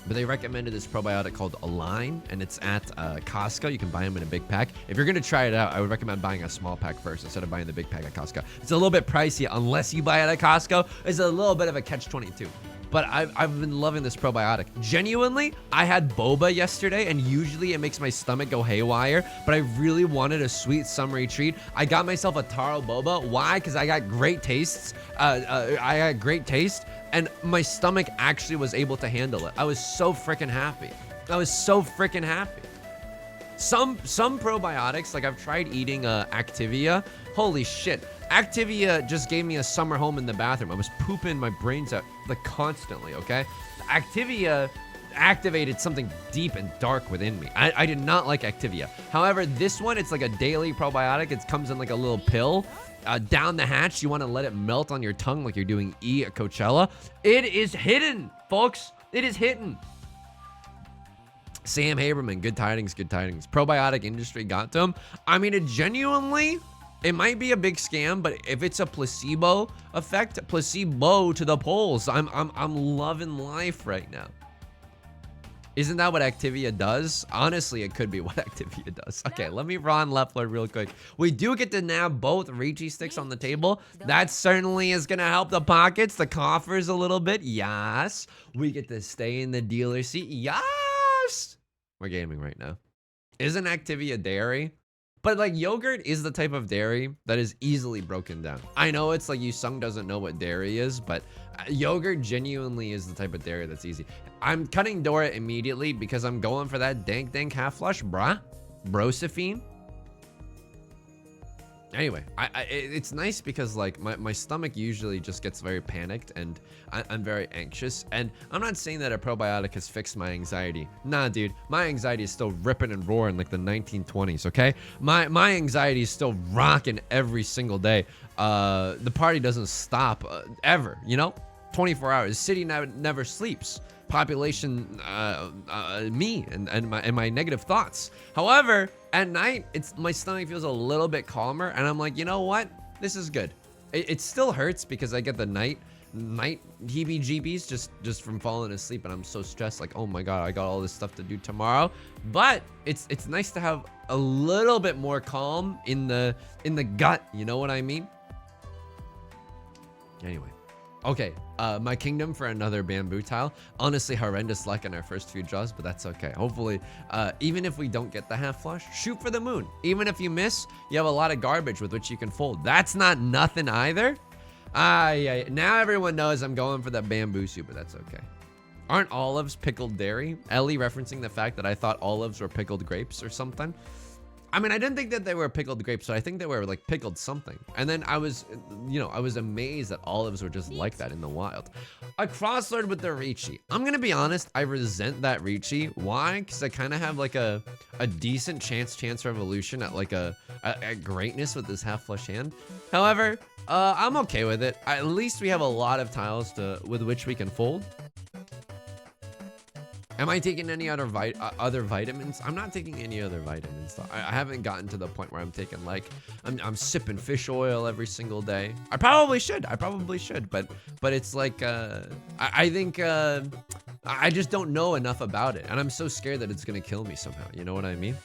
But they recommended this probiotic called Align, and it's at Costco. You can buy them in a big pack. If you're gonna try it out, I would recommend buying a small pack first instead of buying the big pack at Costco. It's a little bit pricey unless you buy it at Costco. It's a little bit of a catch-22. But I've been loving this probiotic. Genuinely, I had boba yesterday, and usually it makes my stomach go haywire, but I really wanted a sweet summery treat. I got myself a taro boba. Why? Because I got great tastes. I got great taste, and my stomach actually was able to handle it. I was so freaking happy. Some probiotics, like I've tried eating Activia. Holy shit. Activia just gave me a summer home in the bathroom. I was pooping my brains out like constantly, okay? Activia activated something deep and dark within me. I did not like Activia. However, this one, it's like a daily probiotic. It comes in like a little pill. Down the hatch, you want to let it melt on your tongue like you're doing E at Coachella. It is hidden, folks. It is hidden. Sam Haberman, good tidings, good tidings. Probiotic industry got to him. I mean, it genuinely, it might be a big scam, but if it's a placebo effect, placebo to the polls. I'm loving life right now. Isn't that what Activia does? Honestly, it could be what Activia does. Okay, let me run left Lord real quick. We do get to nab both riichi sticks on the table. That certainly is gonna help the pockets, the coffers a little bit. Yes. We get to stay in the dealer seat. Yes. We're gaming right now. Isn't Activia dairy? But like, yogurt is the type of dairy that is easily broken down. I know it's like Yusung doesn't know what dairy is, but yogurt genuinely is the type of dairy that's easy. I'm cutting Dora immediately because I'm going for that dank half flush, bruh. Brosophine. Anyway, it's nice because like my stomach usually just gets very panicked and I'm very anxious. And I'm not saying that a probiotic has fixed my anxiety. Nah, dude, my anxiety is still ripping and roaring like the 1920s. Okay, my anxiety is still rocking every single day. The party doesn't stop ever. You know, 24 hours. The city never sleeps. Population, me and my negative thoughts. However, at night, my stomach feels a little bit calmer, and I'm like, you know what? This is good. It still hurts because I get the night heebie-jeebies just from falling asleep, and I'm so stressed. Like, oh my god, I got all this stuff to do tomorrow. But it's nice to have a little bit more calm in the gut. You know what I mean? Anyway. Okay, my kingdom for another bamboo tile. Honestly, horrendous luck in our first few draws, but that's okay. Hopefully, even if we don't get the half flush, shoot for the moon. Even if you miss, you have a lot of garbage with which you can fold. That's not nothing either. Yeah. Now everyone knows I'm going for the bamboo soup, but that's okay. Aren't olives pickled dairy? Ellie referencing the fact that I thought olives were pickled grapes or something. I mean, I didn't think that they were pickled grapes, so I think they were like pickled something. And then I was amazed that olives were just like that in the wild. A crosslord with the riichi. I'm gonna be honest, I resent that riichi. Why? Because I kind of have like a decent chance revolution at like a greatness with this half flush hand. However, I'm okay with it. At least we have a lot of tiles with which we can fold. Am I taking any other vitamins? I'm not taking any other vitamins. I haven't gotten to the point where I'm taking like I'm sipping fish oil every single day. I probably should, but it's like I think I just don't know enough about it, and I'm so scared that it's gonna kill me somehow. You know what I mean?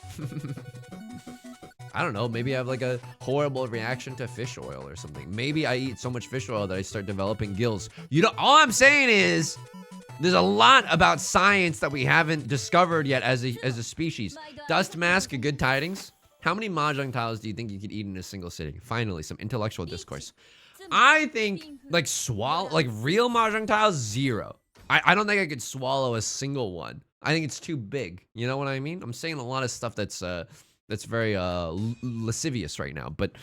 I don't know. Maybe I have like a horrible reaction to fish oil or something. Maybe I eat so much fish oil that I start developing gills. You know, all I'm saying is, there's a lot about science that we haven't discovered yet as a species. Dust mask, good tidings. How many mahjong tiles do you think you could eat in a single sitting? Finally, some intellectual discourse. I think like real mahjong tiles, 0. I don't think I could swallow a single one. I think it's too big. You know what I mean? I'm saying a lot of stuff that's very lascivious right now, but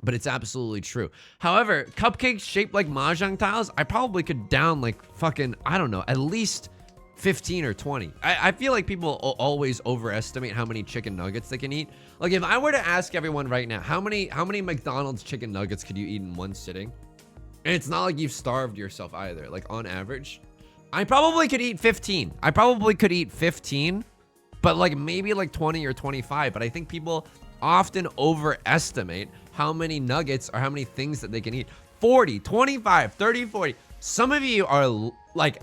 it's absolutely true. However, cupcakes shaped like mahjong tiles, I probably could down like fucking, I don't know, at least 15 or 20. I feel like people always overestimate how many chicken nuggets they can eat. Like if I were to ask everyone right now, how many McDonald's chicken nuggets could you eat in one sitting? And it's not like you've starved yourself either, like on average. I probably could eat 15. But like maybe like 20 or 25. But I think people often overestimate how many nuggets or how many things that they can eat. 40, 25, 30, 40. Some of you are like,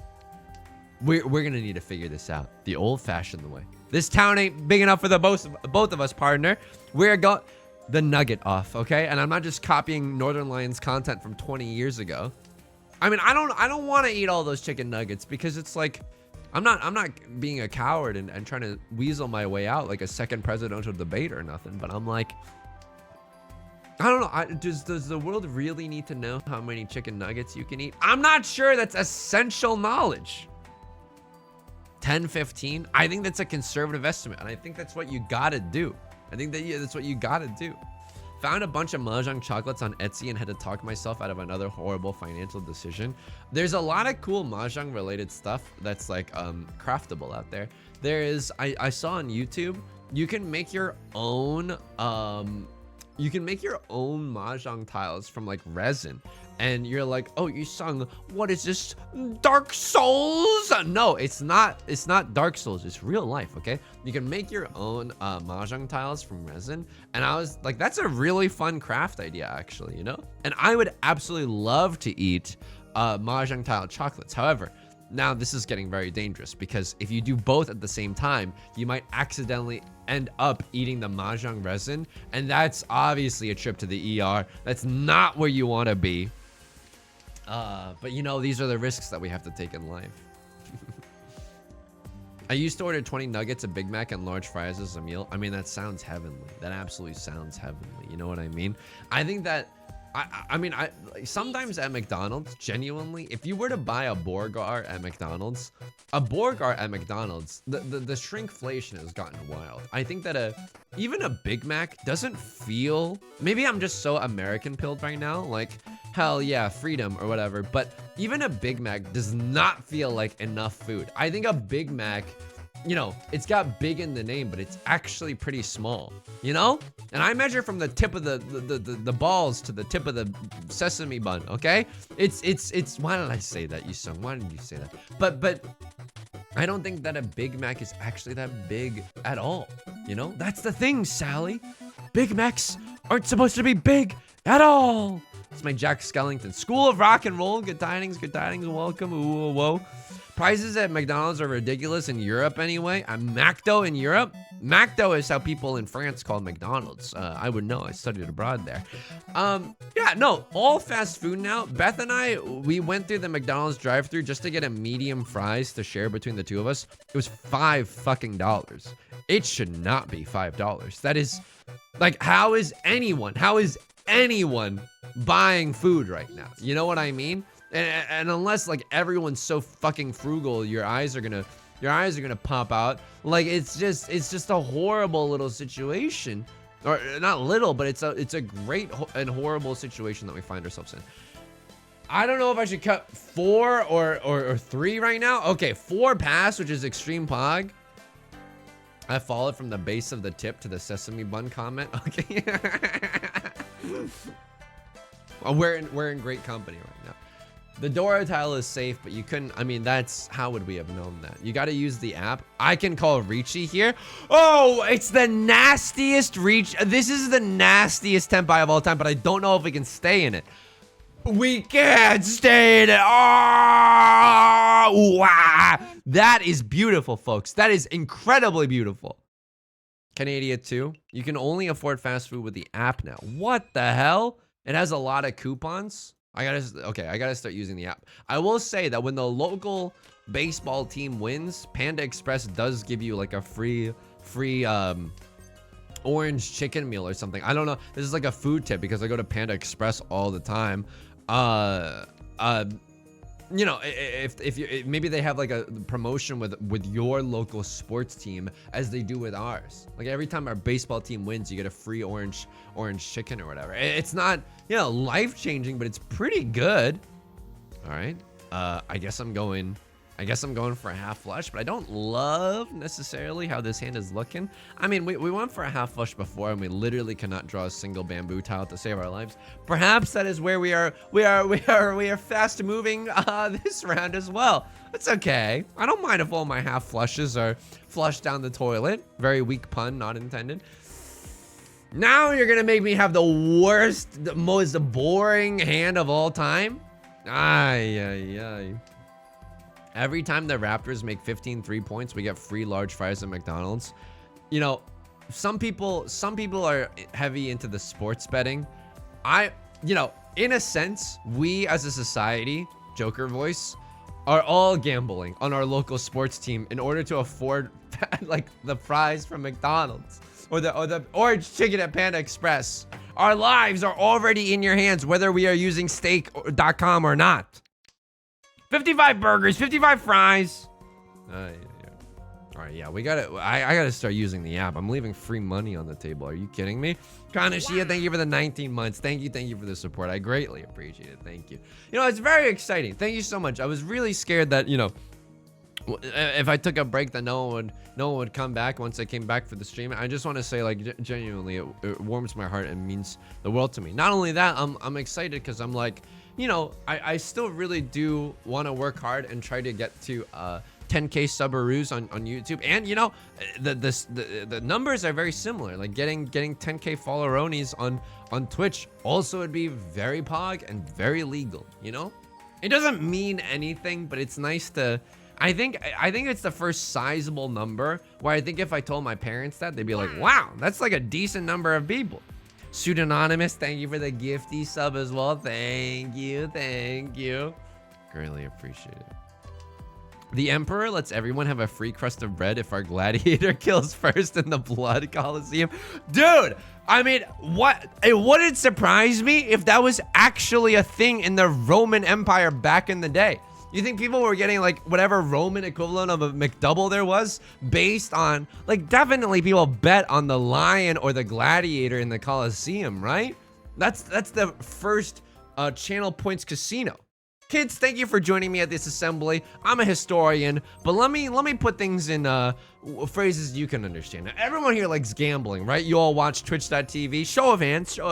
we're gonna need to figure this out the old-fashioned way. This town ain't big enough for the both of us, partner. We're going the nugget off, okay? And I'm not just copying Northern Lions content from 20 years ago. I mean, I don't want to eat all those chicken nuggets because it's like, I'm not being a coward and trying to weasel my way out like a second presidential debate or nothing, but I'm like, I don't know. Does the world really need to know how many chicken nuggets you can eat? I'm not sure that's essential knowledge. 10, 15? I think that's a conservative estimate, and I think that's what you gotta do. That's what you gotta do. Found a bunch of mahjong chocolates on Etsy and had to talk myself out of another horrible financial decision. There's a lot of cool mahjong related stuff that's like craftable out there. There is, I saw on YouTube, you can make your own mahjong tiles from like resin. And you're like, oh, you sung, what is this, Dark Souls? No, it's not Dark Souls, it's real life, okay? You can make your own mahjong tiles from resin. And I was like, that's a really fun craft idea, actually, you know? And I would absolutely love to eat mahjong tile chocolates. However, now this is getting very dangerous because if you do both at the same time, you might accidentally end up eating the mahjong resin. And that's obviously a trip to the ER. That's not where you want to be. But you know, these are the risks that we have to take in life. I used to order 20 nuggets, a Big Mac, and large fries as a meal. I mean, that sounds heavenly. That absolutely sounds heavenly. You know what I mean? I think that I mean, sometimes at McDonald's, genuinely, if you were to buy a burger at McDonald's, the shrinkflation has gotten wild. I think that even a Big Mac doesn't feel, maybe I'm just so American pilled right now, like, hell yeah, freedom or whatever, but even a Big Mac does not feel like enough food. I think a Big Mac, you know, it's got big in the name, but it's actually pretty small, you know? And I measure from the tip of the balls to the tip of the sesame bun, okay? It's why did I say that, you son? Why did you say that? But I don't think that a Big Mac is actually that big at all, you know? That's the thing, Sally. Big Macs aren't supposed to be big at all. It's my Jack Skellington. School of Rock and Roll. Good tidings, welcome. Ooh, whoa. Prices at McDonald's are ridiculous in Europe anyway. McDo in Europe? McDo is how people in France call McDonald's. I would know. I studied abroad there. Yeah, no, all fast food now. Beth and I, we went through the McDonald's drive-thru just to get a medium fries to share between the two of us. It was $5 fucking. It should not be $5. That is, like, how is anyone buying food right now? You know what I mean? And unless like everyone's so fucking frugal, your eyes are gonna pop out. Like it's just a horrible little situation, or not little, but it's a great and horrible situation that we find ourselves in. I don't know if I should cut 4 or 3 right now. Okay, 4 pass, which is extreme pog. I followed from the base of the tip to the sesame bun comment. Okay. Well, we're in great company right now. The Dora tile is safe, but you couldn't, I mean, that's, how would we have known that? You got to use the app. I can call riichi here. Oh, it's the nastiest reach. This is the nastiest tempai of all time, but I don't know if we can stay in it. We can't stay in it. Oh, wow. That is beautiful, folks. That is incredibly beautiful. Canada too. You can only afford fast food with the app now. What the hell? It has a lot of coupons. I gotta start using the app. I will say that when the local baseball team wins, Panda Express does give you like a free orange chicken meal or something. I don't know. This is like a food tip because I go to Panda Express all the time. You know, if you maybe they have like a promotion with your local sports team as they do with ours. Like every time our baseball team wins, you get a free orange chicken or whatever. It's not, you know, life-changing, but it's pretty good. All right. I guess I'm going for a half flush, but I don't love necessarily how this hand is looking. I mean, we went for a half flush before and we literally cannot draw a single bamboo tile to save our lives. Perhaps that is where we are fast moving this round as well. It's okay. I don't mind if all my half flushes are flushed down the toilet. Very weak pun, not intended. Now you're gonna make me have the worst, the most boring hand of all time. Ay. Every time the Raptors make 15 3-points, we get free large fries at McDonald's. You know, some people are heavy into the sports betting. You know, in a sense, we as a society, Joker voice, are all gambling on our local sports team in order to afford like the fries from McDonald's or the orange chicken at Panda Express. Our lives are already in your hands, whether we are using steak.com or not. 55 burgers, 55 fries. Yeah. All right, yeah, I gotta start using the app. I'm leaving free money on the table. Are you kidding me? Kanashia, thank you for the 19 months. Thank you for the support. I greatly appreciate it. Thank you. You know, it's very exciting. Thank you so much. I was really scared that, you know, if I took a break that no one would come back once I came back for the stream. I just want to say, like, genuinely, it warms my heart and means the world to me. Not only that, I'm excited because I'm like, you know, I still really do want to work hard and try to get to 10K subaroos on YouTube. And you know, the numbers are very similar. Like getting 10K followeronies on Twitch also would be very pog and very legal, you know? It doesn't mean anything, but it's nice to, I think it's the first sizable number where I think if I told my parents that, they'd be like, wow, that's like a decent number of people. Pseudonymous, thank you for the gifty sub as well. Thank you. Greatly appreciate it. The Emperor lets everyone have a free crust of bread if our gladiator kills first in the blood coliseum. Dude, I mean, what? It wouldn't surprise me if that was actually a thing in the Roman Empire back in the day. You think people were getting like whatever Roman equivalent of a McDouble there was based on, like, definitely people bet on the lion or the gladiator in the Coliseum, right? That's the first Channel Points casino. Kids, thank you for joining me at this assembly. I'm a historian, but let me put things in phrases you can understand. Now, everyone here likes gambling, right? You all watch Twitch.tv. Show of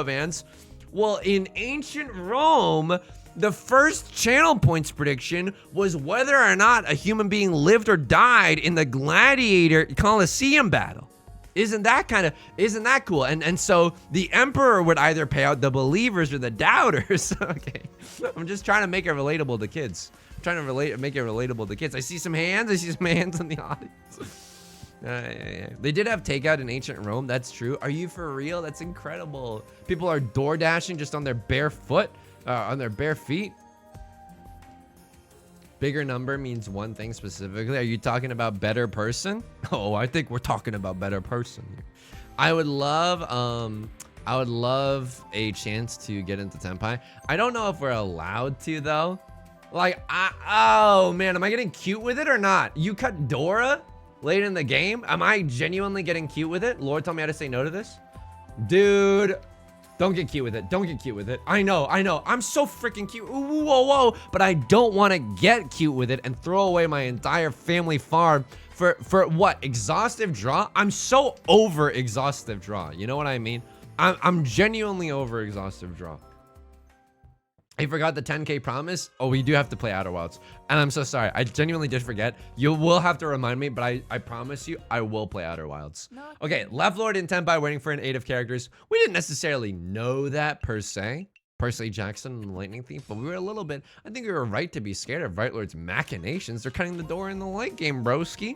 hands. Well, in ancient Rome, the first Channel Points prediction was whether or not a human being lived or died in the gladiator Colosseum battle. Isn't that cool? And so the emperor would either pay out the believers or the doubters. Okay, I'm just trying to make it relatable to kids. I'm trying to make it relatable to kids. I see some hands in the audience. Yeah. They did have takeout in ancient Rome. That's true. Are you for real? That's incredible. People are door dashing just on their bare foot. On their bare feet. Bigger number means one thing specifically. Are you talking about better person? Oh, I think we're talking about better person here. I would love a chance to get into Tenpai. I don't know if we're allowed to though. Like, oh man, am I getting cute with it or not? You cut Dora late in the game? Am I genuinely getting cute with it? Lord, tell me how to say no to this. Dude. Don't get cute with it. Don't get cute with it. I know. I'm so freaking cute. Ooh, whoa. But I don't want to get cute with it and throw away my entire family farm for what? Exhaustive draw? I'm so over exhaustive draw. You know what I mean? I'm genuinely over exhaustive draw. I forgot the 10K promise. Oh, we do have to play Outer Wilds. And I'm so sorry. I genuinely did forget. You will have to remind me, but I promise you, I will play Outer Wilds. Okay, Left Lord in Tenpai waiting for an 8 of characters. We didn't necessarily know that per se. Percy Jackson and the Lightning Thief, but we were a little bit, I think we were right to be scared of Right Lord's machinations. They're cutting the door in the late game, broski.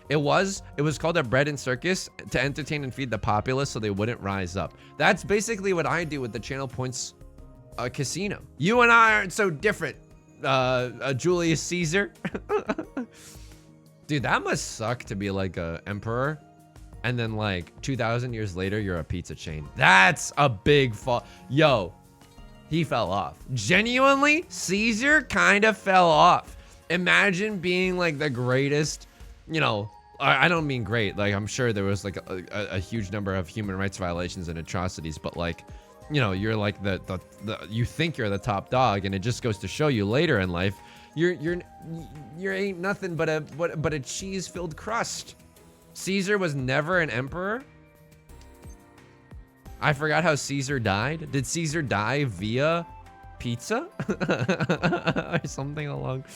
It was called a bread and circus to entertain and feed the populace so they wouldn't rise up. That's basically what I do with the Channel Points casino. You and I aren't so different, Julius Caesar. Dude, that must suck to be like a emperor and then like 2,000 years later you're a pizza chain. That's a big fall. Yo, he fell off. Genuinely, Caesar kind of fell off. Imagine being like the greatest, you know, I don't mean great, like I'm sure there was like a huge number of human rights violations and atrocities, but like, you know, you're like you think you're the top dog, and it just goes to show you later in life, you ain't nothing but a cheese-filled crust. Caesar was never an emperor. I forgot how Caesar died. Did Caesar die via pizza or something along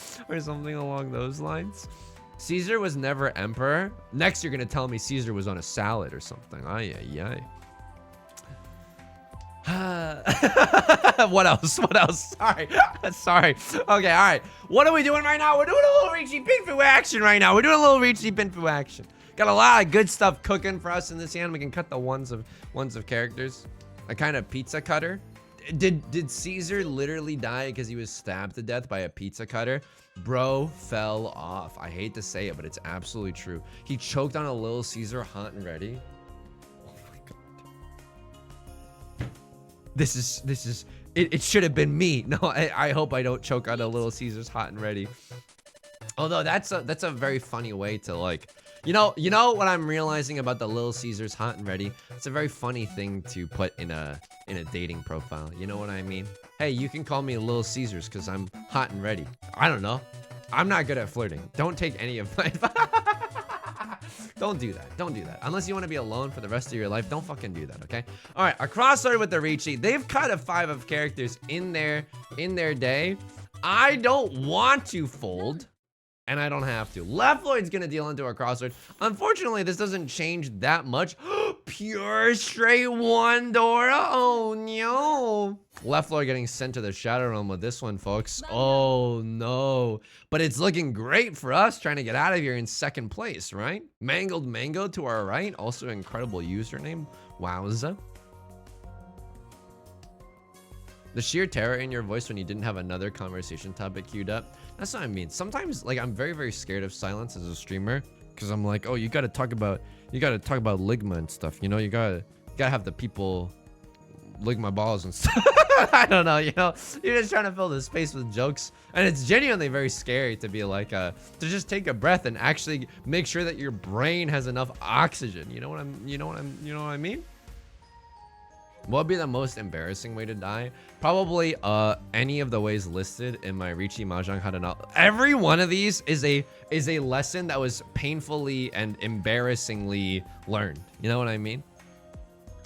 those lines? Caesar was never emperor. Next, you're gonna tell me Caesar was on a salad or something. Ay. What else? Sorry. Okay, all right. What are we doing right now? We're doing a little Riichi Pinfu action right now. Got a lot of good stuff cooking for us in this hand. We can cut the ones of characters. A kind of pizza cutter. Did Caesar literally die because he was stabbed to death by a pizza cutter? Bro fell off. I hate to say it, but it's absolutely true. He choked on a Little Caesar hot and ready. This is it should have been me. No, I hope I don't choke on a Little Caesar's hot and ready. Although that's a very funny way to, like, you know what I'm realizing about the Little Caesar's hot and ready? It's a very funny thing to put in a dating profile. You know what I mean? Hey, you can call me Little Caesars because I'm hot and ready. I don't know. I'm not good at flirting. Don't take any of my Don't do that. Unless you want to be alone for the rest of your life, don't fucking do that, okay? All right, a crossover with the Riichi. They've cut a 5 of characters in their day. I don't want to fold, and I don't have to. Left Lloyd's gonna deal into a crossword. Unfortunately, this doesn't change that much. Pure straight 1 Dora. Oh no. Left Lloyd getting sent to the Shadow Realm with this one, folks. Oh no. But it's looking great for us trying to get out of here in 2nd place, right? Mangled Mango to our right. Also incredible username. Wowza. The sheer terror in your voice when you didn't have another conversation topic queued up. That's what I mean. Sometimes like I'm very, very scared of silence as a streamer because I'm like, oh, you gotta talk about ligma and stuff. You know, you gotta have the people lick my balls and stuff. I don't know, you know, you're just trying to fill the space with jokes, and it's genuinely very scary to be like to just take a breath and actually make sure that your brain has enough oxygen. You know what I mean? What would be the most embarrassing way to die? Probably any of the ways listed in my riichi mahjong how to not. Every one of these is a lesson that was painfully and embarrassingly learned. You know what I mean?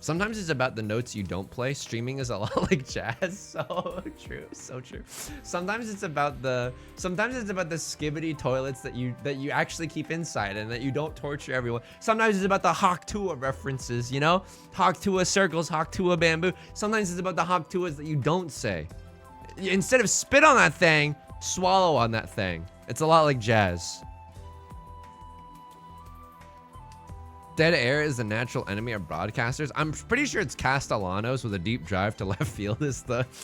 Sometimes it's about the notes you don't play. Streaming is a lot like jazz. So true, so true. Sometimes it's about the skibbity toilets that you actually keep inside and that you don't torture everyone. Sometimes it's about the Hawk Tuah references, you know? Hawk Tuah circles, Hawk Tuah bamboo. Sometimes it's about the Hawk Tuahs that you don't say. Instead of spit on that thing, swallow on that thing. It's a lot like jazz. Dead air is the natural enemy of broadcasters. I'm pretty sure it's Castellanos with a deep drive to left field is the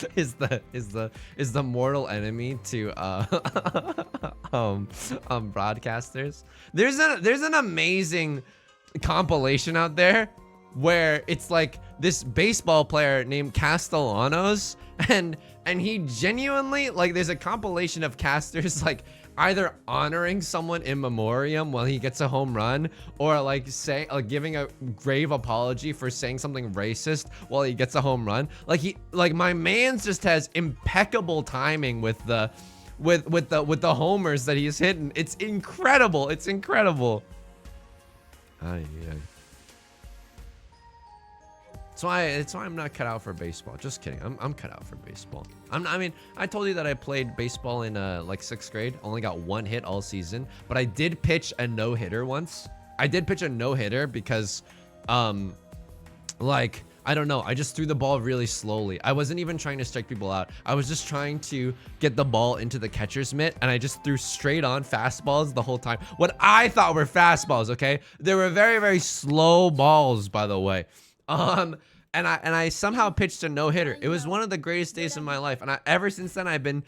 mortal enemy to broadcasters. There's an amazing compilation out there where it's like this baseball player named Castellanos and he genuinely, like, there's a compilation of casters like either honoring someone in memoriam while he gets a home run, or like giving a grave apology for saying something racist while he gets a home run. Like my man's just has impeccable timing with the homers that he's hitting. It's incredible. It's incredible. Ay, yeah. It's why I'm not cut out for baseball. Just kidding. I'm cut out for baseball. I mean, I told you that I played baseball in like 6th grade. Only got 1 hit all season, but I did pitch a no-hitter once. I did pitch a no-hitter because, like, I don't know. I just threw the ball really slowly. I wasn't even trying to strike people out. I was just trying to get the ball into the catcher's mitt, and I just threw straight on fastballs the whole time. What I thought were fastballs, okay? They were very, very slow balls, by the way. And I somehow pitched a no-hitter. It was one of the greatest days of my life, and ever since then I've been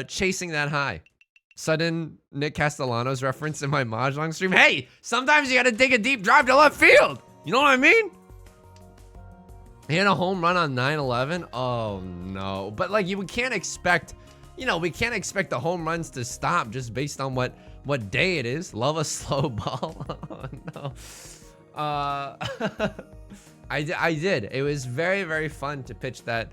chasing that high. Sudden Nick Castellanos reference in my mahjong stream. Hey, sometimes you gotta take a deep drive to left field. You know what I mean? He had a home run on 9/11. Oh no! But like we can't expect, we can't expect the home runs to stop just based on what day it is. Love a slow ball. Oh no. I did. It was very, very fun to pitch that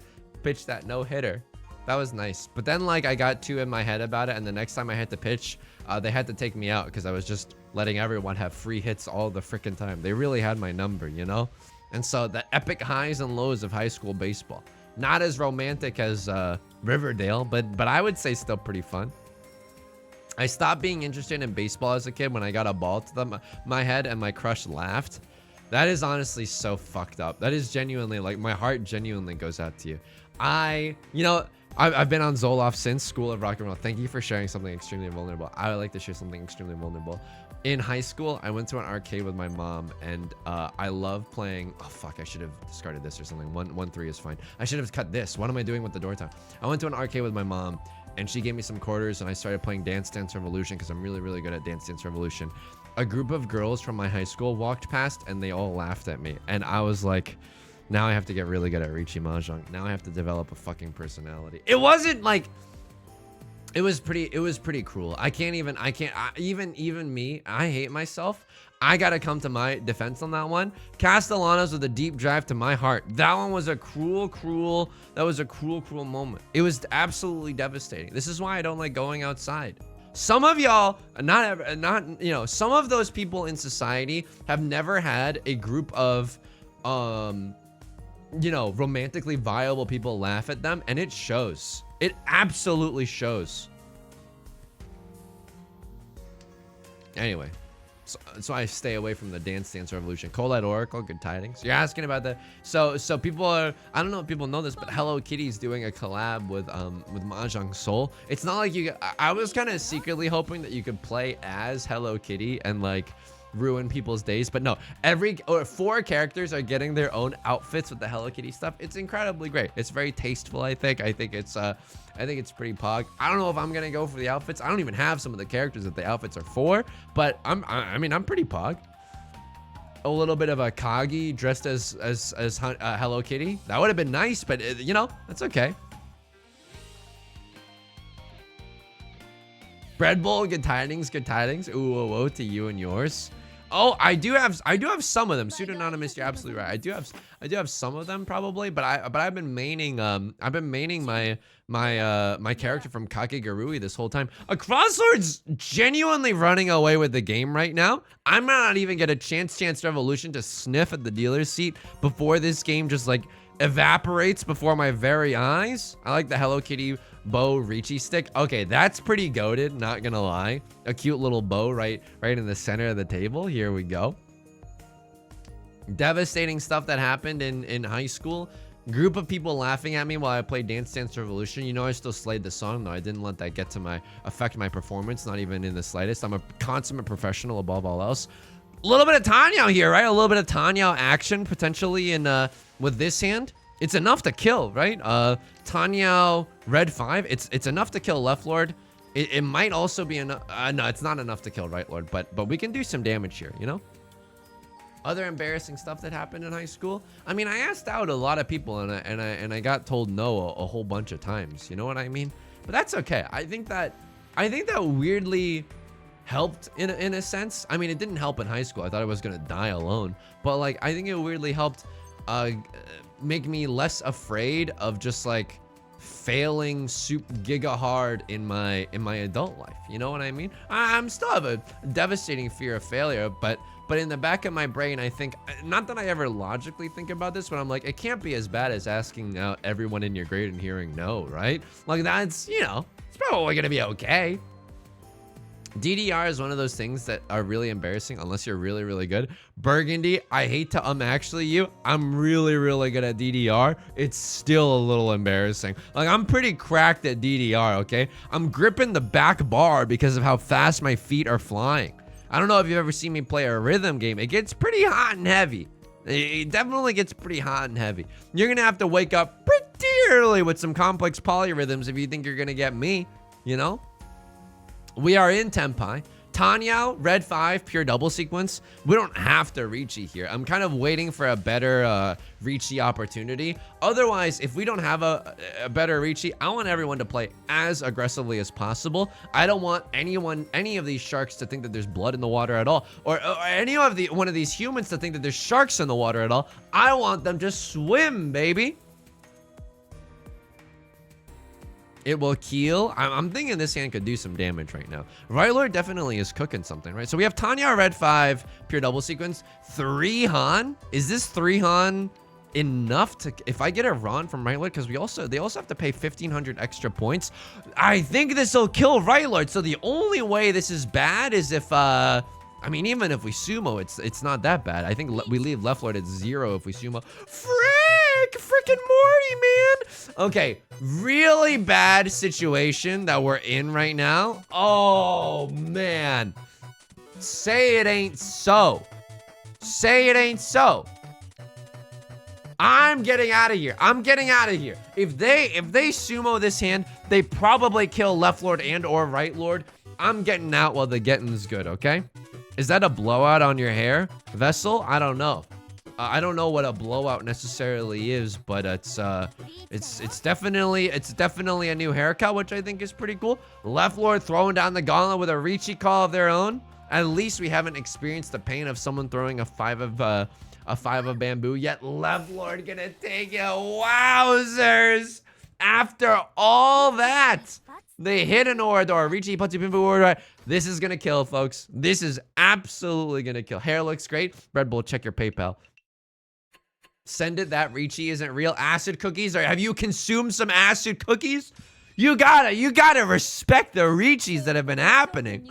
no-hitter. That was nice. But then like I got too in my head about it, and the next time I had to pitch, they had to take me out because I was just letting everyone have free hits all the freaking time. They really had my number, you know? And so the epic highs and lows of high school baseball. Not as romantic as Riverdale, but I would say still pretty fun. I stopped being interested in baseball as a kid when I got a ball to my head and my crush laughed. That is honestly so fucked up. That is genuinely, like, my heart genuinely goes out to you. I've been on Zoloft since School of Rock and Roll. Thank you for sharing something extremely vulnerable. I would like to share something extremely vulnerable. In high school, I went to an arcade with my mom, and I love playing. Oh fuck! I should have discarded this or something. 1-3 is fine. I should have cut this. What am I doing with the door time? I went to an arcade with my mom, and she gave me some quarters, and I started playing Dance Dance Revolution because I'm really, really good at Dance Dance Revolution. A group of girls from my high school walked past, and they all laughed at me, and I was like, now I have to get really good at riichi mahjong. Now I have to develop a fucking personality. It wasn't like, it was pretty cruel. Even me, I hate myself. I gotta come to my defense on that one. Castellanos with a deep drive to my heart. That one was a cruel moment. It was absolutely devastating. This is why I don't like going outside. Some of y'all, some of those people in society have never had a group of, romantically viable people laugh at them, and it shows. It absolutely shows. Anyway, so I stay away from the Dance Dance Revolution. Colette Oracle, good tidings. You're asking about the so people are, I don't know if people know this, but Hello Kitty's doing a collab with Mahjong Soul. It's not like I was kind of secretly hoping that you could play as Hello Kitty and like ruin people's days. But no, four characters are getting their own outfits with the Hello Kitty stuff. It's incredibly great. It's very tasteful, I think. I think it's pretty pog. I don't know if I'm gonna go for the outfits. I don't even have some of the characters that the outfits are for, but I mean, I'm pretty pog. A little bit of a Kagi dressed as Hello Kitty. That would have been nice, but you know, that's okay. Bread Bowl, good tidings, good tidings. Ooh, whoa, whoa, to you and yours. Oh, I do have some of them. Pseudonymous, you're absolutely right. I do have some of them probably, but I've been maining my character from Kakegarui this whole time. A Crosslord's genuinely running away with the game right now. I'm not even get a Chance Revolution to sniff at the dealer's seat before this game just like evaporates before my very eyes. I like the Hello Kitty bow riichi stick. Okay, that's pretty goated, not gonna lie. A cute little bow right in the center of the table. Here we go. Devastating stuff that happened in high school. Group of people laughing at me while I played Dance Dance Revolution. You know, I still slayed the song though. I didn't let that get to affect my performance, not even in the slightest. I'm a consummate professional above all else. A little bit of Tanyao here, right? A little bit of Tanyao action potentially in with this hand. It's enough to kill, right? Tanyao red 5. It's enough to kill left lord. It might also be enough. No, it's not enough to kill right lord, but we can do some damage here, you know? Other embarrassing stuff that happened in high school. I mean, I asked out a lot of people and I got told no a whole bunch of times. You know what I mean? But that's okay. I think that weirdly helped in a sense. I mean, it didn't help in high school. I thought I was gonna die alone, but like I think it weirdly helped make me less afraid of just like failing super giga hard in my adult life. You know what I mean? I'm still have a devastating fear of failure, but in the back of my brain, I think, not that I ever logically think about this, but I'm like, it can't be as bad as asking out everyone in your grade and hearing no, right? Like that's, you know, it's probably gonna be okay. DDR is one of those things that are really embarrassing unless you're really, really good. Burgundy, I hate to actually you. I'm really, really good at DDR. It's still a little embarrassing. Like, I'm pretty cracked at DDR, okay? I'm gripping the back bar because of how fast my feet are flying. I don't know if you've ever seen me play a rhythm game. It gets pretty hot and heavy. It definitely gets pretty hot and heavy. You're gonna have to wake up pretty early with some complex polyrhythms if you think you're gonna get me, you know? We are in Tenpai. Tanyao, red 5, pure double sequence. We don't have to riichi here. I'm kind of waiting for a better riichi opportunity. Otherwise, if we don't have a better riichi, I want everyone to play as aggressively as possible. I don't want any of these sharks to think that there's blood in the water at all, or any of one of these humans to think that there's sharks in the water at all. I want them to swim, baby. It will keel. I'm thinking this hand could do some damage right now. Right Lord definitely is cooking something, right? So we have Tanya red 5, pure double sequence. 3 Han? Is this 3 Han enough to, if I get a Ron from Right Lord, because they also have to pay 1,500 extra points. I think this will kill Right Lord. So the only way this is bad is if I mean, even if we sumo, it's not that bad. I think we leave left lord at 0 if we sumo. Frickin' Morty, man. Okay, really bad situation that we're in right now. Oh, man. Say it ain't so. Say it ain't so. I'm getting out of here. I'm getting out of here. If they sumo this hand, they probably kill left lord and or right lord. I'm getting out while the getting's good, okay? Is that a blowout on your hair, Vessel? I don't know. I don't know what a blowout necessarily is, but it's definitely a new haircut, which I think is pretty cool. Left Lord throwing down the gauntlet with a riichi call of their own. At least we haven't experienced the pain of someone throwing a 5 of bamboo. Yet Left Lord gonna take it. Wowzers! After all that, they hit an Orador. Riichi, Putsu, Pimpu, Orador. This is gonna kill, folks. This is absolutely gonna kill. Hair looks great. Red Bull, check your PayPal. Send it that riichi isn't real. Acid cookies? Or have you consumed some acid cookies? You gotta respect the riichis that have been happening.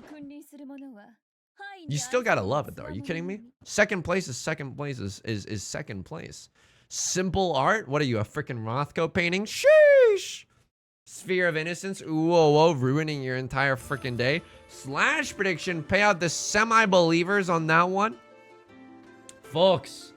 You still gotta love it though. Are you kidding me? Second place is second place. Simple art? What are you, a freaking Rothko painting? Sheesh. Sphere of Innocence, ooh, whoa, whoa, ruining your entire freaking day. Slash prediction, pay out the semi-believers on that one. Folks,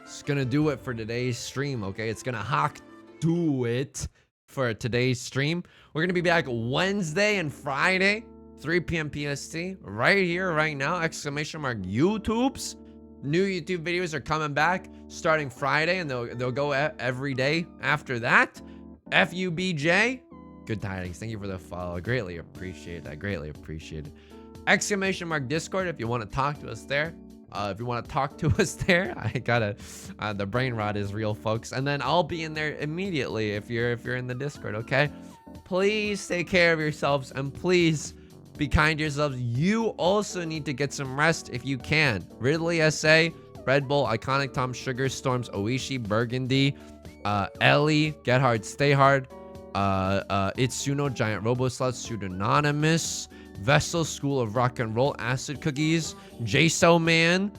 it's gonna do it for today's stream, okay? It's gonna do it for today's stream. We're gonna be back Wednesday and Friday, 3 p.m. PST, right here, right now, exclamation mark YouTubes. New YouTube videos are coming back starting Friday, and they'll go every day after that. FUBJ, good tidings. Thank you for the follow. Greatly appreciate that. Greatly appreciate it. Exclamation mark Discord if you want to talk to us there. If you want to talk to us there, I gotta. The brain rot is real, folks. And then I'll be in there immediately if you're in the Discord. Okay. Please take care of yourselves and please be kind to yourselves. You also need to get some rest if you can. Ridley SA, Red Bull, Iconic Tom, Sugar Storms, Oishi, Burgundy, Ellie, Get Hard, Stay Hard, Itsuno, Giant Robo Sluts, Pseudonymous, Vessel, School of Rock and Roll, Acid Cookies, JSO Man.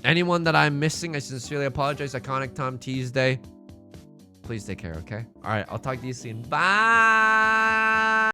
Anyone that I'm missing, I sincerely apologize. Iconic Tom, Tuesday. Please take care, okay? All right, I'll talk to you soon. Bye.